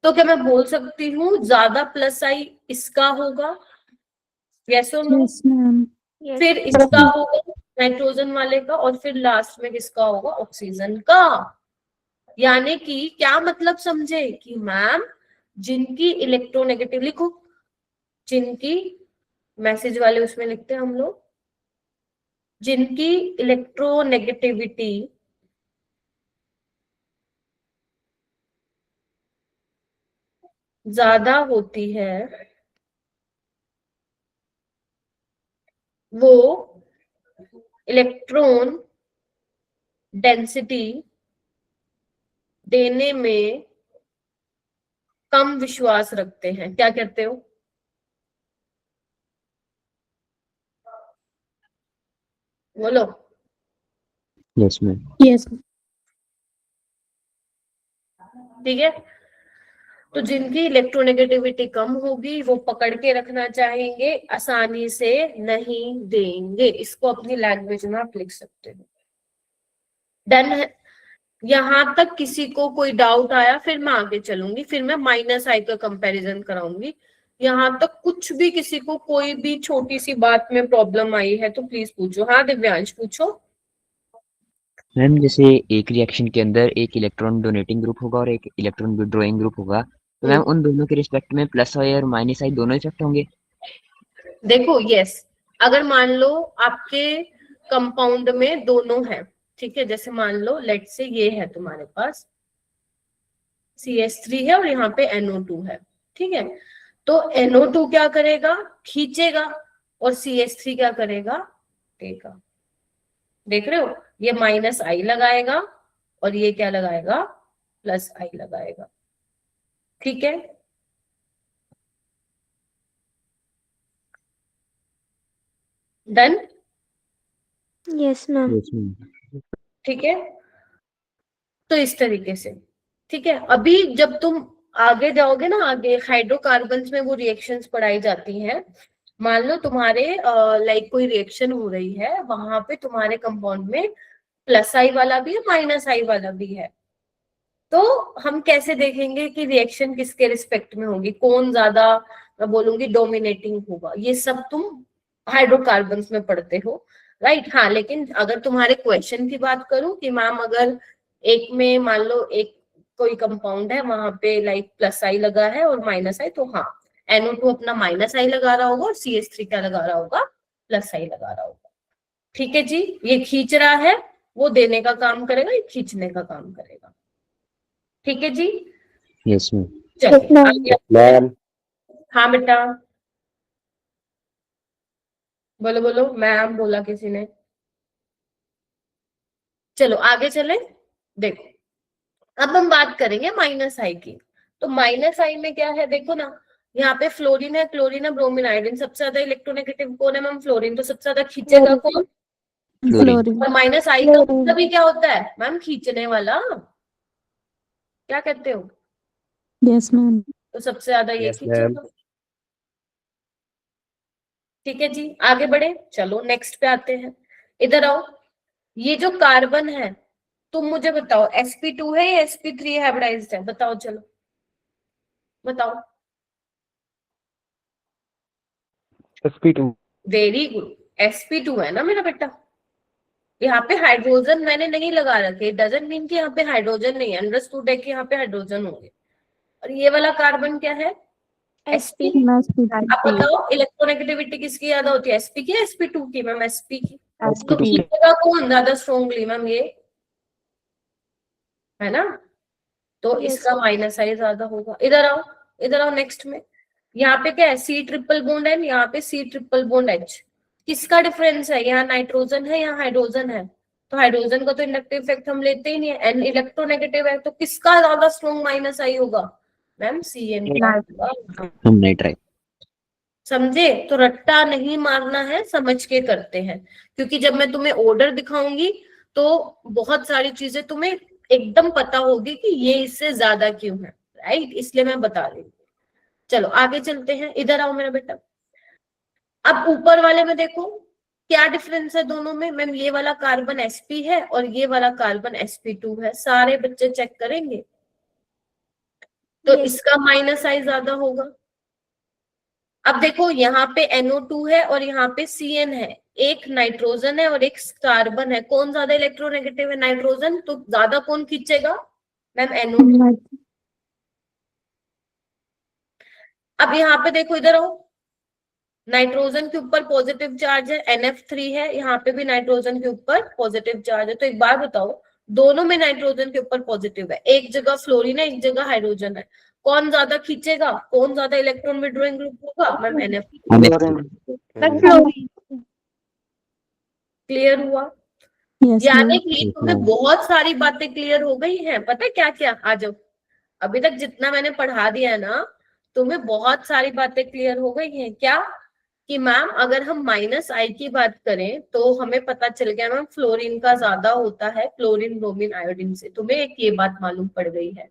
तो क्या मैं बोल सकती हूँ ज्यादा प्लस आई इसका होगा, यस और नो?
Yes, ma'am.
फिर इसका होगा नाइट्रोजन वाले का, और फिर लास्ट में किसका होगा? ऑक्सीजन का। यानी कि क्या मतलब समझे कि मैम जिनकी इलेक्ट्रोनेगेटिव, लिखो जिनकी, मैसेज वाले उसमें लिखते हैं हम लोग जिनकी इलेक्ट्रोनेगेटिविटी ज्यादा होती है वो इलेक्ट्रॉन डेंसिटी देने में कम विश्वास रखते हैं। क्या कहते हो? बोलो।
Yes, ma'am.
Yes.
ठीक है, तो जिनकी इलेक्ट्रोनेगेटिविटी कम होगी वो पकड़ के रखना चाहेंगे, आसानी से नहीं देंगे। इसको अपनी लैंग्वेज में आप लिख सकते हो। डन है? यहां तक किसी को कोई डाउट आया? फिर मैं आगे चलूंगी, फिर मैं माइनस आई का कंपैरिजन कराऊंगी। यहां तक कुछ भी किसी को कोई भी छोटी सी बात में प्रॉब्लम आई है तो प्लीज पूछो। हाँ दिव्यांश पूछो।
मैम जैसे एक रिएक्शन के अंदर एक इलेक्ट्रॉन डोनेटिंग ग्रुप होगा और एक इलेक्ट्रॉन विड्रॉइंग ग्रुप होगा, तो मैम उन दोनों के रिस्पेक्ट में प्लस आई और माइनस आई दोनों इफेक्ट होंगे?
देखो यस, अगर मान लो आपके कंपाउंड में दोनों है, ठीक है, जैसे मान लो लेट से ये है तुम्हारे पास CH3 है और यहाँ पे NO2 है, ठीक है, तो NO2 क्या करेगा? खींचेगा, और CH3 क्या करेगा? देगा। देख रहे हो, ये माइनस आई लगाएगा और ये क्या लगाएगा? प्लस आई लगाएगा। ठीक है, done?
Yes ma'am.
Yes, ma'am.
ठीक है, तो इस तरीके से। ठीक है, अभी जब तुम आगे जाओगे ना, आगे हाइड्रोकार्बन्स में वो रिएक्शंस पढ़ाई जाती हैं। मान लो तुम्हारे लाइक कोई रिएक्शन हो रही है, वहां पे तुम्हारे कंपाउंड में प्लस आई वाला भी है, माइनस आई वाला भी है, तो हम कैसे देखेंगे कि रिएक्शन किसके रिस्पेक्ट में होगी, कौन ज्यादा, मैं बोलूंगी डोमिनेटिंग होगा। ये सब तुम हाइड्रोकार्बन्स में पढ़ते हो, राइट? हाँ, लेकिन अगर तुम्हारे क्वेश्चन की बात करूं कि मैम अगर एक में मान लो एक कोई कंपाउंड है, वहां पे लाइक प्लस आई लगा है और माइनस आई, तो हाँ NO2 अपना माइनस आई लगा रहा होगा और CH3 क्या लगा रहा होगा? प्लस आई लगा रहा होगा। ठीक है जी, ये खींच रहा है, वो देने का काम करेगा, ये खींचने का काम करेगा। ठीक है जी,
Yes, ma'am.
चलिए
ma'am.
आगे।
मैम
हाँ बेटा, बोलो बोलो, मैम बोला किसी ने। चलो आगे चले। देखो, अब हम बात करेंगे माइनस आई की। तो माइनस आई में क्या है, देखो ना, यहाँ पे फ्लोरीन है, क्लोरीन है, ब्रोमीन, आयोडीन। सबसे ज्यादा इलेक्ट्रोनेगेटिव कौन है मैम? फ्लोरीन। तो सबसे ज्यादा खींचेगा कौन?
फ्लोरीन।
और माइनस आई का मतलब ही क्या होता है मैम? खींचने वाला। क्या कहते हो?
Yes, ma'am.
तो सबसे ज्यादा ये
Yes,
खींचेगा। ठीक है जी, आगे बढ़े, चलो नेक्स्ट पे आते हैं। इधर आओ, ये जो कार्बन है, तुम मुझे बताओ sp2 है या sp3 हाइब्रिडाइज्ड है? बताओ, चलो बताओ।
sp2।
वेरी गुड, sp2 है ना मेरा बेटा। यहाँ पे हाइड्रोजन मैंने नहीं लगा रखे, डजंट मीन कि यहाँ पे हाइड्रोजन नहीं है, अंडरस्टूड है कि यहाँ पे हाइड्रोजन होंगे। और ये वाला कार्बन क्या है? sp। अब बताओ इलेक्ट्रोनेगेटिविटी किसकी ज्यादा होती है, sp की या sp2 की? मैम sp की। तो खींचेगा कौन ज्यादा स्ट्रॉन्गली मैम? ये है ना, तो
Yes.
इसका माइनस आई ज्यादा होगा। इधर आओ, इधर आओ नेक्स्ट में। यहाँ पे क्या है? C ट्रिपल बॉन्ड है, यहाँ पे C ट्रिपल बॉन्ड H। किसका डिफरेंस है? यहाँ नाइट्रोजन है, यहाँ हाइड्रोजन है। तो हाइड्रोजन का तो इंडक्टिव इफेक्ट हम लेते ही नहीं है, एंड इलेक्ट्रोनेगेटिव है, तो किसका ज्यादा स्ट्रॉन्ग माइनस आई होगा? मैम CN का होगा।
हम नाइट्राइट।
समझे? तो रट्टा नहीं मारना है, समझ के करते हैं, क्योंकि जब मैं तुम्हें ऑर्डर दिखाऊंगी तो बहुत सारी चीजें तुम्हें एकदम पता होगी कि ये इससे ज्यादा क्यों है, राइट? इसलिए मैं बता रही हूँ। चलो आगे चलते हैं, इधर आओ मेरा बेटा। अब ऊपर वाले में देखो क्या डिफरेंस है दोनों में। मैम ये वाला कार्बन sp है और ये वाला कार्बन sp2 है। सारे बच्चे चेक करेंगे, तो
Yes.
इसका माइनस आई ज्यादा होगा। अब देखो यहाँ पे NO2 है और यहाँ पे CN है, एक नाइट्रोजन है और एक कार्बन है। कौन ज्यादा इलेक्ट्रोनेगेटिव है? नाइट्रोजन। तो ज्यादा कौन खींचेगा? Ma'am NO2। अब यहाँ पे देखो, इधर आओ, नाइट्रोजन के ऊपर पॉजिटिव चार्ज है, NF3 है, यहाँ पे भी नाइट्रोजन के ऊपर पॉजिटिव चार्ज है। तो एक बार बताओ, दोनों में नाइट्रोजन के ऊपर पॉजिटिव है, एक जगह फ्लोरीन है, एक जगह हाइड्रोजन है, कौन ज्यादा खींचेगा, कौन ज्यादा इलेक्ट्रॉन विड्रॉइंग ग्रुप होगा? Ma'am NF। क्लियर हुआ?
Yes,
यानी
ma'am.
कि
Yes,
तुम्हें
ma'am.
बहुत सारी बातें क्लियर हो गई हैं। पता है क्या क्या? आ जाओ, अभी तक जितना मैंने पढ़ा दिया है ना, तुम्हें बहुत सारी बातें क्लियर हो गई हैं। क्या? कि मैम अगर हम -I की बात करें तो हमें पता चल गया मैम फ्लोरीन का ज्यादा होता है क्लोरीन ब्रोमीन आयोडीन से। तुम्हें एक ये बात मालूम पड़ गई है।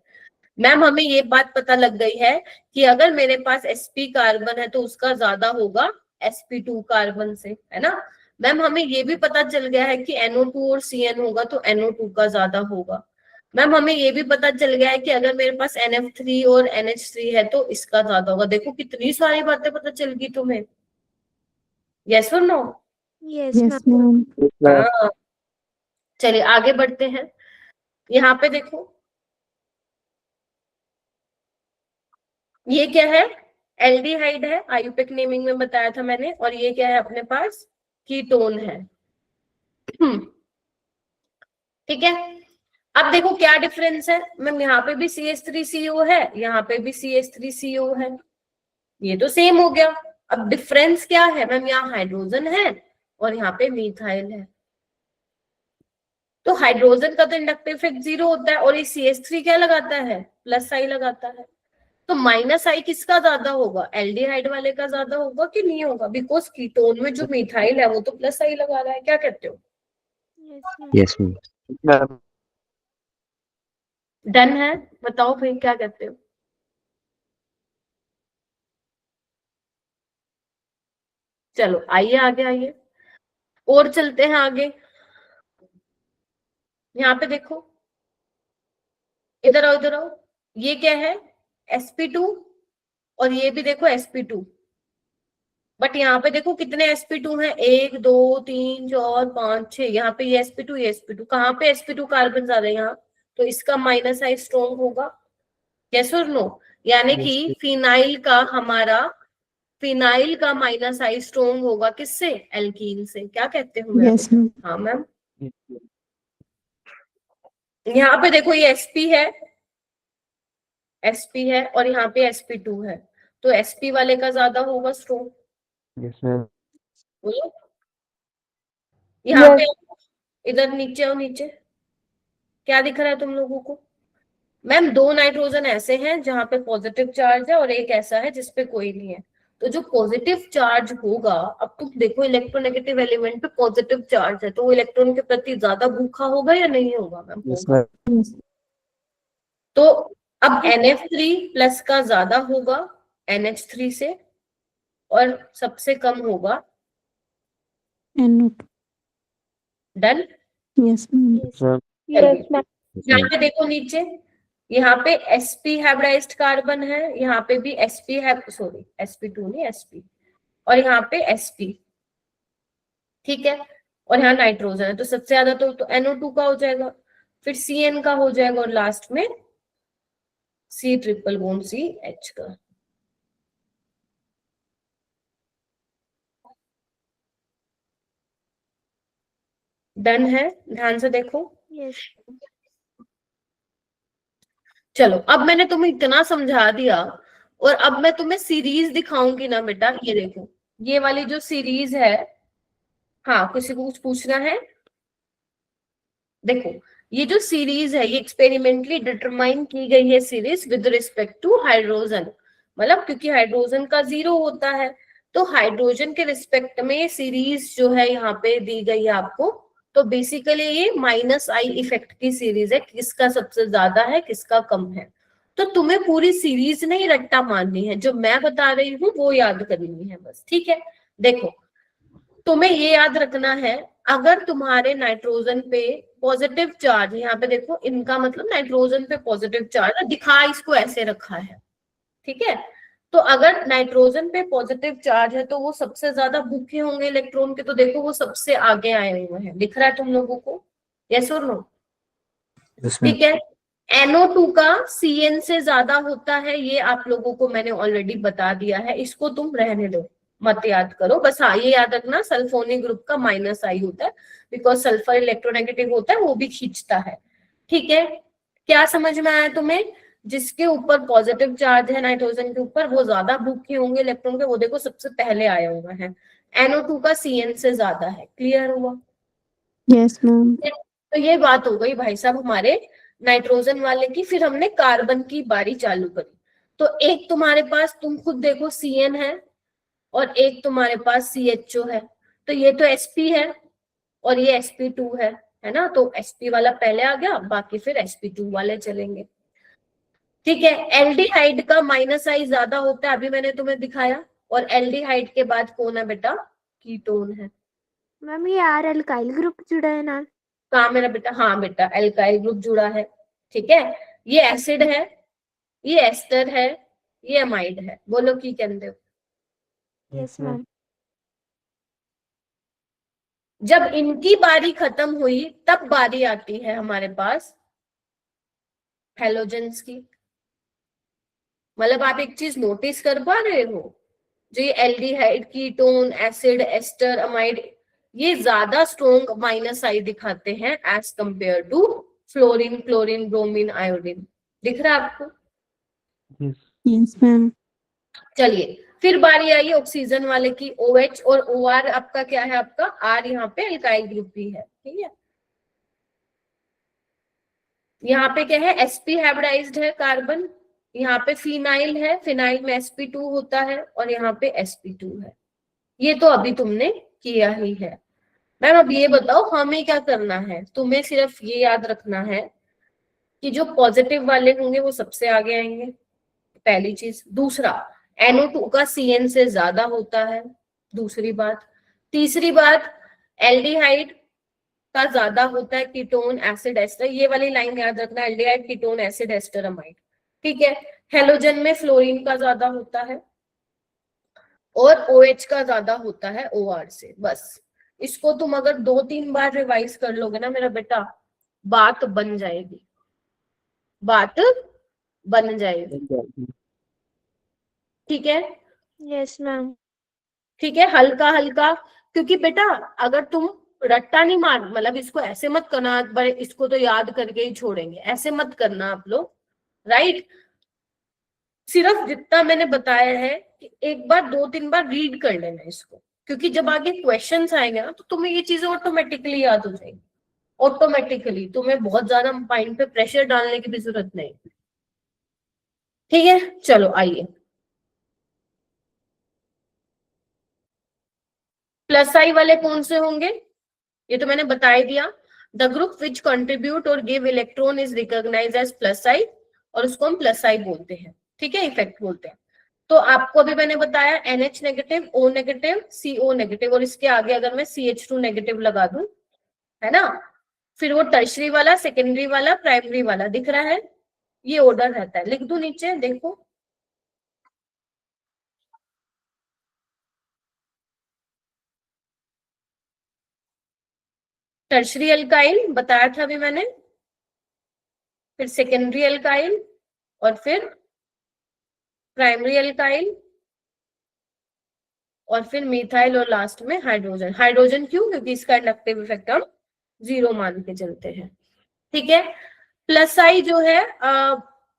मैम हमें ये बात पता लग गई है कि अगर मेरे पास sp कार्बन है तो उसका ज्यादा होगा sp2 कार्बन से, है ना। मैम हमें ये भी पता चल गया है कि NO2 और CN होगा तो NO2 का ज्यादा होगा। मैम हमें ये भी पता चल गया है कि अगर मेरे पास NF3 और NH3 है तो इसका ज्यादा होगा। देखो कितनी सारी बातें पता चल गई तुम्हें। यस और no?
Yes
Yes,
ma'am.
ma'am.
हाँ, चलिए आगे बढ़ते हैं। यहाँ पे देखो, ये क्या है? एल्डिहाइड है, आयुपेक नेमिंग में बताया था मैंने। और ये क्या है अपने पास? कीटोन है। ठीक है। अब देखो क्या डिफरेंस है। मैम यहाँ पे भी CH3CO है, यहाँ पे भी CH3CO है, ये तो सेम हो गया। अब डिफरेंस क्या है? मैम यहाँ हाइड्रोजन है और यहाँ पे मीथाइल है। तो हाइड्रोजन का तो इंडक्टिव इफेक्ट 0 होता है और ये CH3 क्या लगाता है? +I लगाता है। तो -I किसका ज्यादा होगा? एल्डिहाइड वाले का ज्यादा होगा कि नहीं होगा? बिकॉज कीटोन में जो मिथाइल है वो तो +I लगा रहा है। क्या कहते हो?
Yes, ma'am.
डन है? बताओ भाई क्या कहते हो? चलो आइए आगे आइए और चलते हैं आगे। यहाँ पे देखो, इधर आओ इधर आओ। ये क्या है? sp2 और ये भी देखो sp2। बट यहाँ पे देखो कितने sp2 हैं? 1 2 3 4 5 6। यहाँ पे ये sp2 ये sp2। कहाँ पे sp2 कार्बन ज्यादा है? यहाँ। तो इसका -I स्ट्रॉन्ग होगा। यस और नो? यानी कि फिनाइल का -I स्ट्रॉन्ग होगा किससे? एल्कीन से। क्या कहते हो मेरे
Yes,
को?
ma'am.
हाँ मैम। यहाँ पे देखो ये sp है और यहाँ पे sp2 है, तो sp वाले का ज्यादा होगा स्ट्रॉन्ग।
Yes, ma'am.
बोलो। यहाँ पे इधर नीचे आओ, नीचे क्या दिख रहा है तुम लोगों को? मैम 2 नाइट्रोजन ऐसे हैं जहां पे पॉजिटिव चार्ज है और एक ऐसा है जिसपे कोई नहीं है। तो जो पॉजिटिव चार्ज होगा, अब तुम देखो इलेक्ट्रोनेगेटिव एलिमेंट पे पॉजिटिव चार्ज है तो वो इलेक्ट्रॉन के प्रति ज्यादा भूखा होगा या नहीं होगा? मैम
Yes,
होगा।
ma'am.
Yes.
तो अब NF3+ का ज्यादा होगा NH3 से और सबसे कम होगा
NO2.
Done.
Yes, ma'am.
Yes, ma'am.
Yes ma'am.
Yes,
यहाँ
ma'am.
पे देखो नीचे, यहाँ पे sp हाइब्रिडाइज्ड कार्बन है, यहाँ पे भी sp2 नहीं sp, और यहाँ पे sp। ठीक है। और यहाँ नाइट्रोजन है तो सबसे ज्यादा तो NO2 का हो जाएगा, फिर CN का हो जाएगा और लास्ट में C∼CH का। डन है? ध्यान से देखो।
यस।
चलो अब मैंने तुम्हें इतना समझा दिया और अब मैं तुम्हें सीरीज दिखाऊंगी ना बेटा। ये देखो, ये वाली जो सीरीज है। हाँ, किसी को कुछ पूछना है? देखो, ये जो सीरीज है ये एक्सपेरिमेंटली डिटरमाइन की गई है series with respect to hydrogen. मतलब क्योंकि हाइड्रोजन का 0 होता है तो हाइड्रोजन के रिस्पेक्ट में सीरीज जो है यहाँ पे दी गई है आपको। तो बेसिकली ये -I इफेक्ट की सीरीज है, किसका सबसे ज्यादा है किसका कम है। तो तुम्हें पूरी सीरीज नहीं रट्टा मारनी है, जो मैं बता रही हूँ वो याद करनी है बस। ठीक है। देखो, तुम्हें ये याद रखना है, अगर तुम्हारे नाइट्रोजन पे पॉजिटिव चार्ज, यहाँ पे देखो इनका मतलब नाइट्रोजन पे पॉजिटिव चार्ज दिखा, इसको ऐसे रखा है। ठीक है। तो अगर नाइट्रोजन पे पॉजिटिव चार्ज है तो वो सबसे ज्यादा भूखे होंगे इलेक्ट्रॉन के। तो देखो वो सबसे आगे आए हुए हैं, दिख रहा है तुम लोगों को? यस और नो?
Yes, ma'am.
ठीक है। NO2 का CN से ज्यादा होता है, ये आप लोगों को मैंने ऑलरेडी बता दिया है, इसको तुम रहने दो। मत याद करो, बस हाँ ये याद रखना सल्फोनिक ग्रुप का माइनस आई होता है, बिकॉज सल्फर इलेक्ट्रोनेगेटिव होता है, वो भी खींचता है। ठीक है, क्या समझ में आया तुम्हें? जिसके ऊपर पॉजिटिव चार्ज है नाइट्रोजन के ऊपर, वो ज्यादा भूखे होंगे इलेक्ट्रॉन के, वो देखो सबसे पहले आया हुआ है। NO2 का CN से ज्यादा है। क्लियर हुआ?
Yes, ma'am.
तो ये बात हो गई भाई साहब हमारे नाइट्रोजन वाले की। फिर हमने कार्बन की बारी चालू करी। तो एक तुम्हारे पास, तुम खुद देखो, CN है और एक तुम्हारे पास CHO है। तो ये तो sp है और ये sp2 है ना? तो sp वाला पहले आ गया, बाकी फिर sp2 वाले चलेंगे। ठीक है, एल्डिहाइड का माइनस आई ज्यादा होता है, अभी मैंने तुम्हें दिखाया। और एल्डिहाइड के बाद कौन है बेटा? कीटोन है।
मैम ये आर अल्काइल ग्रुप जुड़ा है ना?
कहा मेरा बेटा? हाँ बेटा, एल्काइल ग्रुप जुड़ा है। ठीक है, ये एसिड है, ये एस्टर है, ये अमाइड है। बोलो की कहते हो?
Yes ma'am.
जब इनकी बारी खत्म हुई तब बारी आती है हमारे पास हैलोजेंस की। मतलब आप एक चीज नोटिस कर पा रहे हो, जो ये aldehyde, ketone, acid, ester, amide, ये ज्यादा स्ट्रॉन्ग माइनस आई दिखाते हैं as compare to fluorine, chlorine, bromine, iodine. दिख रहा है आपको?
Yes.
Yes, ma'am.
चलिए, फिर बारी आई ऑक्सीजन वाले की। OH और OR आपका क्या है? आपका R यहाँ पे अल्काइल ग्रुप भी है। ठीक है, यहाँ पे क्या है? sp हाइब्रिडाइज्ड है कार्बन, यहाँ पे फिनाइल है, फिनाइल में sp2 होता है और यहाँ पे sp2 है। ये तो अभी तुमने किया ही है। मैम अब ये बताओ हमें क्या करना है? तुम्हें सिर्फ ये याद रखना है कि जो पॉजिटिव वाले होंगे वो सबसे आगे आएंगे, पहली चीज। दूसरा, NO2 का CN से ज्यादा होता है, दूसरी बात। तीसरी बात, एल्डिहाइड का ज्यादा होता है कीटोन, एसिड, एस्टर। ये वाली लाइन याद रखना, aldehyde, ketone, acid, ester, amide. ठीक है, हेलोजन में फ्लोरीन का ज्यादा होता है और OH का ज्यादा होता है OR से। बस इसको तुम अगर 2-3 बार रिवाइज कर लोगे ना मेरा बेटा, बात बन जाएगी, बात बन जाएगी। ठीक है?
Yes ma'am.
ठीक है, हल्का हल्का, क्योंकि बेटा अगर तुम रट्टा नहीं मार, मतलब इसको ऐसे मत करना, बड़े इसको तो याद करके ही छोड़ेंगे, ऐसे मत करना आप लोग, राइट? सिर्फ जितना मैंने बताया है कि एक बार 2-3 बार रीड कर लेना इसको, क्योंकि जब आगे क्वेश्चंस आएंगे ना तो तुम्हें ये चीजें ऑटोमेटिकली याद हो जाएंगी। ऑटोमेटिकली तुम्हें बहुत ज्यादा माइंड पे प्रेशर डालने की भी जरूरत नहीं। ठीक है, चलो आइए। प्लस आई वाले कौन से होंगे? ये तो मैंने बता ही दिया। The group which contribute or give electron is recognised as plus I, और उसको हम प्लस आई बोलते हैं। ठीक है, इफेक्ट बोलते हैं। तो आपको अभी मैंने बताया NH negative, O negative, CO negative, और इसके आगे अगर मैं CH2 नेगेटिव लगा दूं, है ना, फिर वो टर्शरी वाला, सेकेंडरी वाला, प्राइमरी वाला दिख रहा है, ये ऑर्डर रहता है। लिख दूं नीचे, देखो। टर्शरी अल्काइल बताया था अभी मैंने, फिर सेकेंडरी अल्काइल, और फिर प्राइमरी अल्काइल, और फिर मिथाइल, और लास्ट में हाइड्रोजन। हाइड्रोजन क्यों? क्योंकि इसका इंडक्टिव इफेक्ट हम 0 मान के चलते हैं। ठीक है, प्लस आई जो है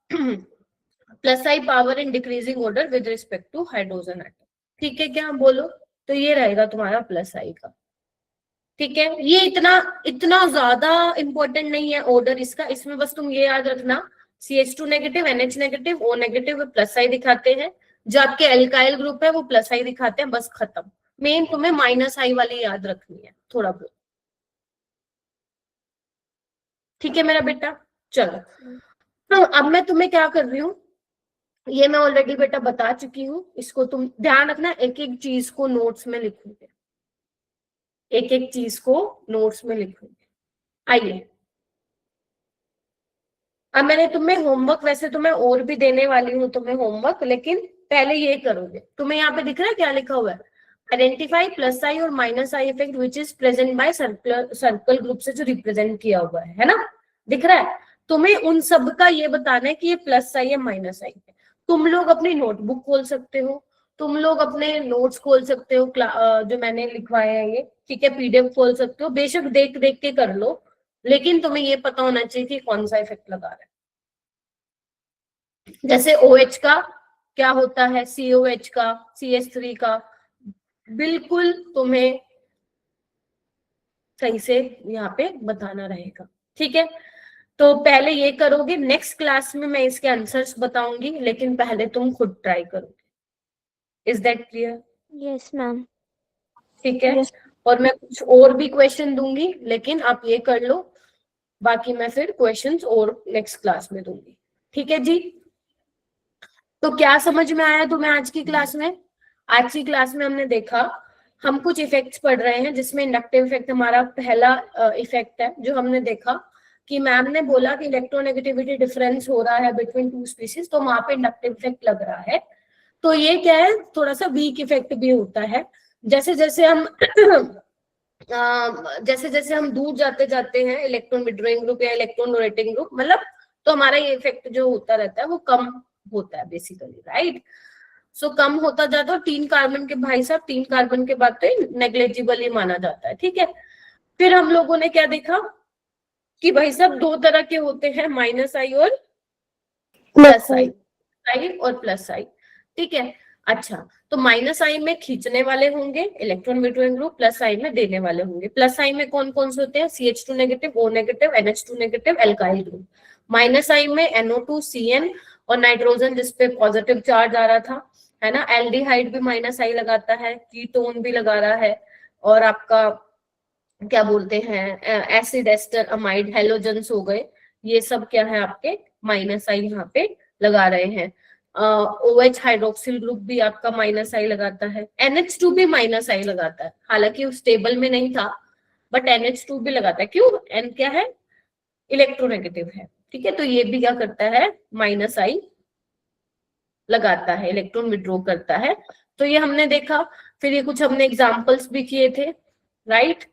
plus I power in decreasing order with respect to hydrogen atom. ठीक है, क्या बोलो? तो ये रहेगा तुम्हारा प्लस आई का। ठीक है, ये इतना ज्यादा इंपॉर्टेंट नहीं है ऑर्डर इसका, इसमें बस तुम ये याद रखना CH2 negative, NH negative, O negative plus I दिखाते हैं, जो आपके एल्काइल ग्रुप है वो प्लस आई दिखाते हैं, बस खत्म। मेन तुम्हें माइनस आई वाली याद रखनी है थोड़ा बहुत। ठीक है मेरा बेटा, चलो। तो अब मैं तुम्हें क्या कर रही हूँ, ये मैं ऑलरेडी बेटा बता चुकी हूँ, इसको तुम ध्यान रखना, एक एक चीज को नोट्स में लिखोगे, एक एक चीज को नोट्स में लिखोगे। आइए, अब मैंने तुम्हें होमवर्क, वैसे तो मैं और भी देने वाली हूँ तुम्हें होमवर्क, लेकिन पहले ये करोगे। तुम्हें यहाँ पे दिख रहा है क्या लिखा हुआ है? आइडेंटिफाई प्लस आई और minus I effect which is present by circle group से जो रिप्रेजेंट किया हुआ है ना, दिख रहा है? तुम्हें उन सब का ये बताना है कि ये प्लस आई है, माइनस आई है। तुम लोग अपनी नोटबुक खोल सकते हो तुम लोग अपने नोट्स खोल सकते हो, जो मैंने लिखवाए हैं ये, ठीक है, पीडीएफ खोल सकते हो, बेशक देख देख के कर लो, लेकिन तुम्हें ये पता होना चाहिए कि कौन सा इफेक्ट लगा रहा है। जैसे OH का क्या होता है, COH का, CH3 का, बिल्कुल तुम्हें सही से यहाँ पे बताना रहेगा, ठीक है। तो पहले ये करोगे, नेक्स्ट क्लास में मैं इसके आंसर्स बताऊंगी, लेकिन पहले तुम खुद ट्राई करोगे। Is that clear?
Yes ma'am.
ठीक है।
Yes.
और मैं कुछ और भी क्वेश्चन दूंगी, लेकिन आप ये कर लो, बाकी मैं फिर क्वेश्चंस और नेक्स्ट क्लास में दूंगी, ठीक है जी। तो क्या समझ में आया तुम्हें आज की क्लास में? आज की क्लास में हमने देखा, हम कुछ इफेक्ट्स पढ़ रहे हैं, जिसमें इंडक्टिव इफेक्ट हमारा पहला इफेक्ट है, जो हमने देखा कि मैम ने बोला कि इलेक्ट्रोनेगेटिविटी डिफरेंस हो रहा है बिटवीन टू स्पीसीज, तो वहां पे इंडक्टिव इफेक्ट लग रहा है। तो ये क्या है, थोड़ा सा वीक इफेक्ट भी होता है। जैसे जैसे हम जैसे जैसे हम दूर जाते जाते हैं इलेक्ट्रॉन विड्रॉइंग ग्रुप या इलेक्ट्रॉन डोनेटिंग ग्रुप, मतलब तो हमारा ये इफेक्ट जो होता रहता है वो कम होता है बेसिकली, राइट। सो कम होता जाता है। 3 कार्बन के भाई साहब, 3 कार्बन के बाद तो नेग्लेजिबल ही माना जाता है, ठीक है। फिर हम लोगों ने क्या देखा कि भाई साहब 2 तरह के होते हैं, -I और +I और +I, ठीक है। अच्छा, तो -I में खींचने वाले होंगे इलेक्ट्रॉन विड्रॉइंग ग्रुप, +I में देने वाले होंगे। +I में कौन कौन से होते हैं? CH2 negative, O negative, NH2 negative, alkyl group. -I में NO2, CN और नाइट्रोजन जिसपे पॉजिटिव चार्ज आ रहा था, है ना। एल्डिहाइड भी -I लगाता है, कीटोन भी लगा रहा है, और आपका क्या बोलते हैं एसिड, एस्टर, अमाइड, हेलोजन्स हो गए, ये सब क्या है आपके -I यहाँ पे लगा रहे हैं। OH हाइड्रोक्सिल ग्रुप भी आपका -I लगाता है। NH2 भी -I लगाता है, हालांकि उस टेबल में नहीं था, बट NH2 भी लगाता है। क्यों? N क्या है? इलेक्ट्रोनेगेटिव है, ठीक है। तो ये भी क्या करता है? -I लगाता है, इलेक्ट्रॉन विड्रॉ करता है। तो ये हमने देखा। फिर ये कुछ हमने एग्जाम्पल्स भी किए थे, राइट।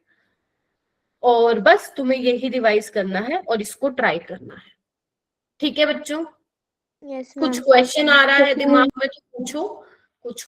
और बस तुम्हें यही रिवाइज करना है और इसको ट्राई करना है, ठीक है बच्चों।
यस
कुछ
मैम।
क्वेश्चन आ रहा है दिमाग में तो पूछो, कुछ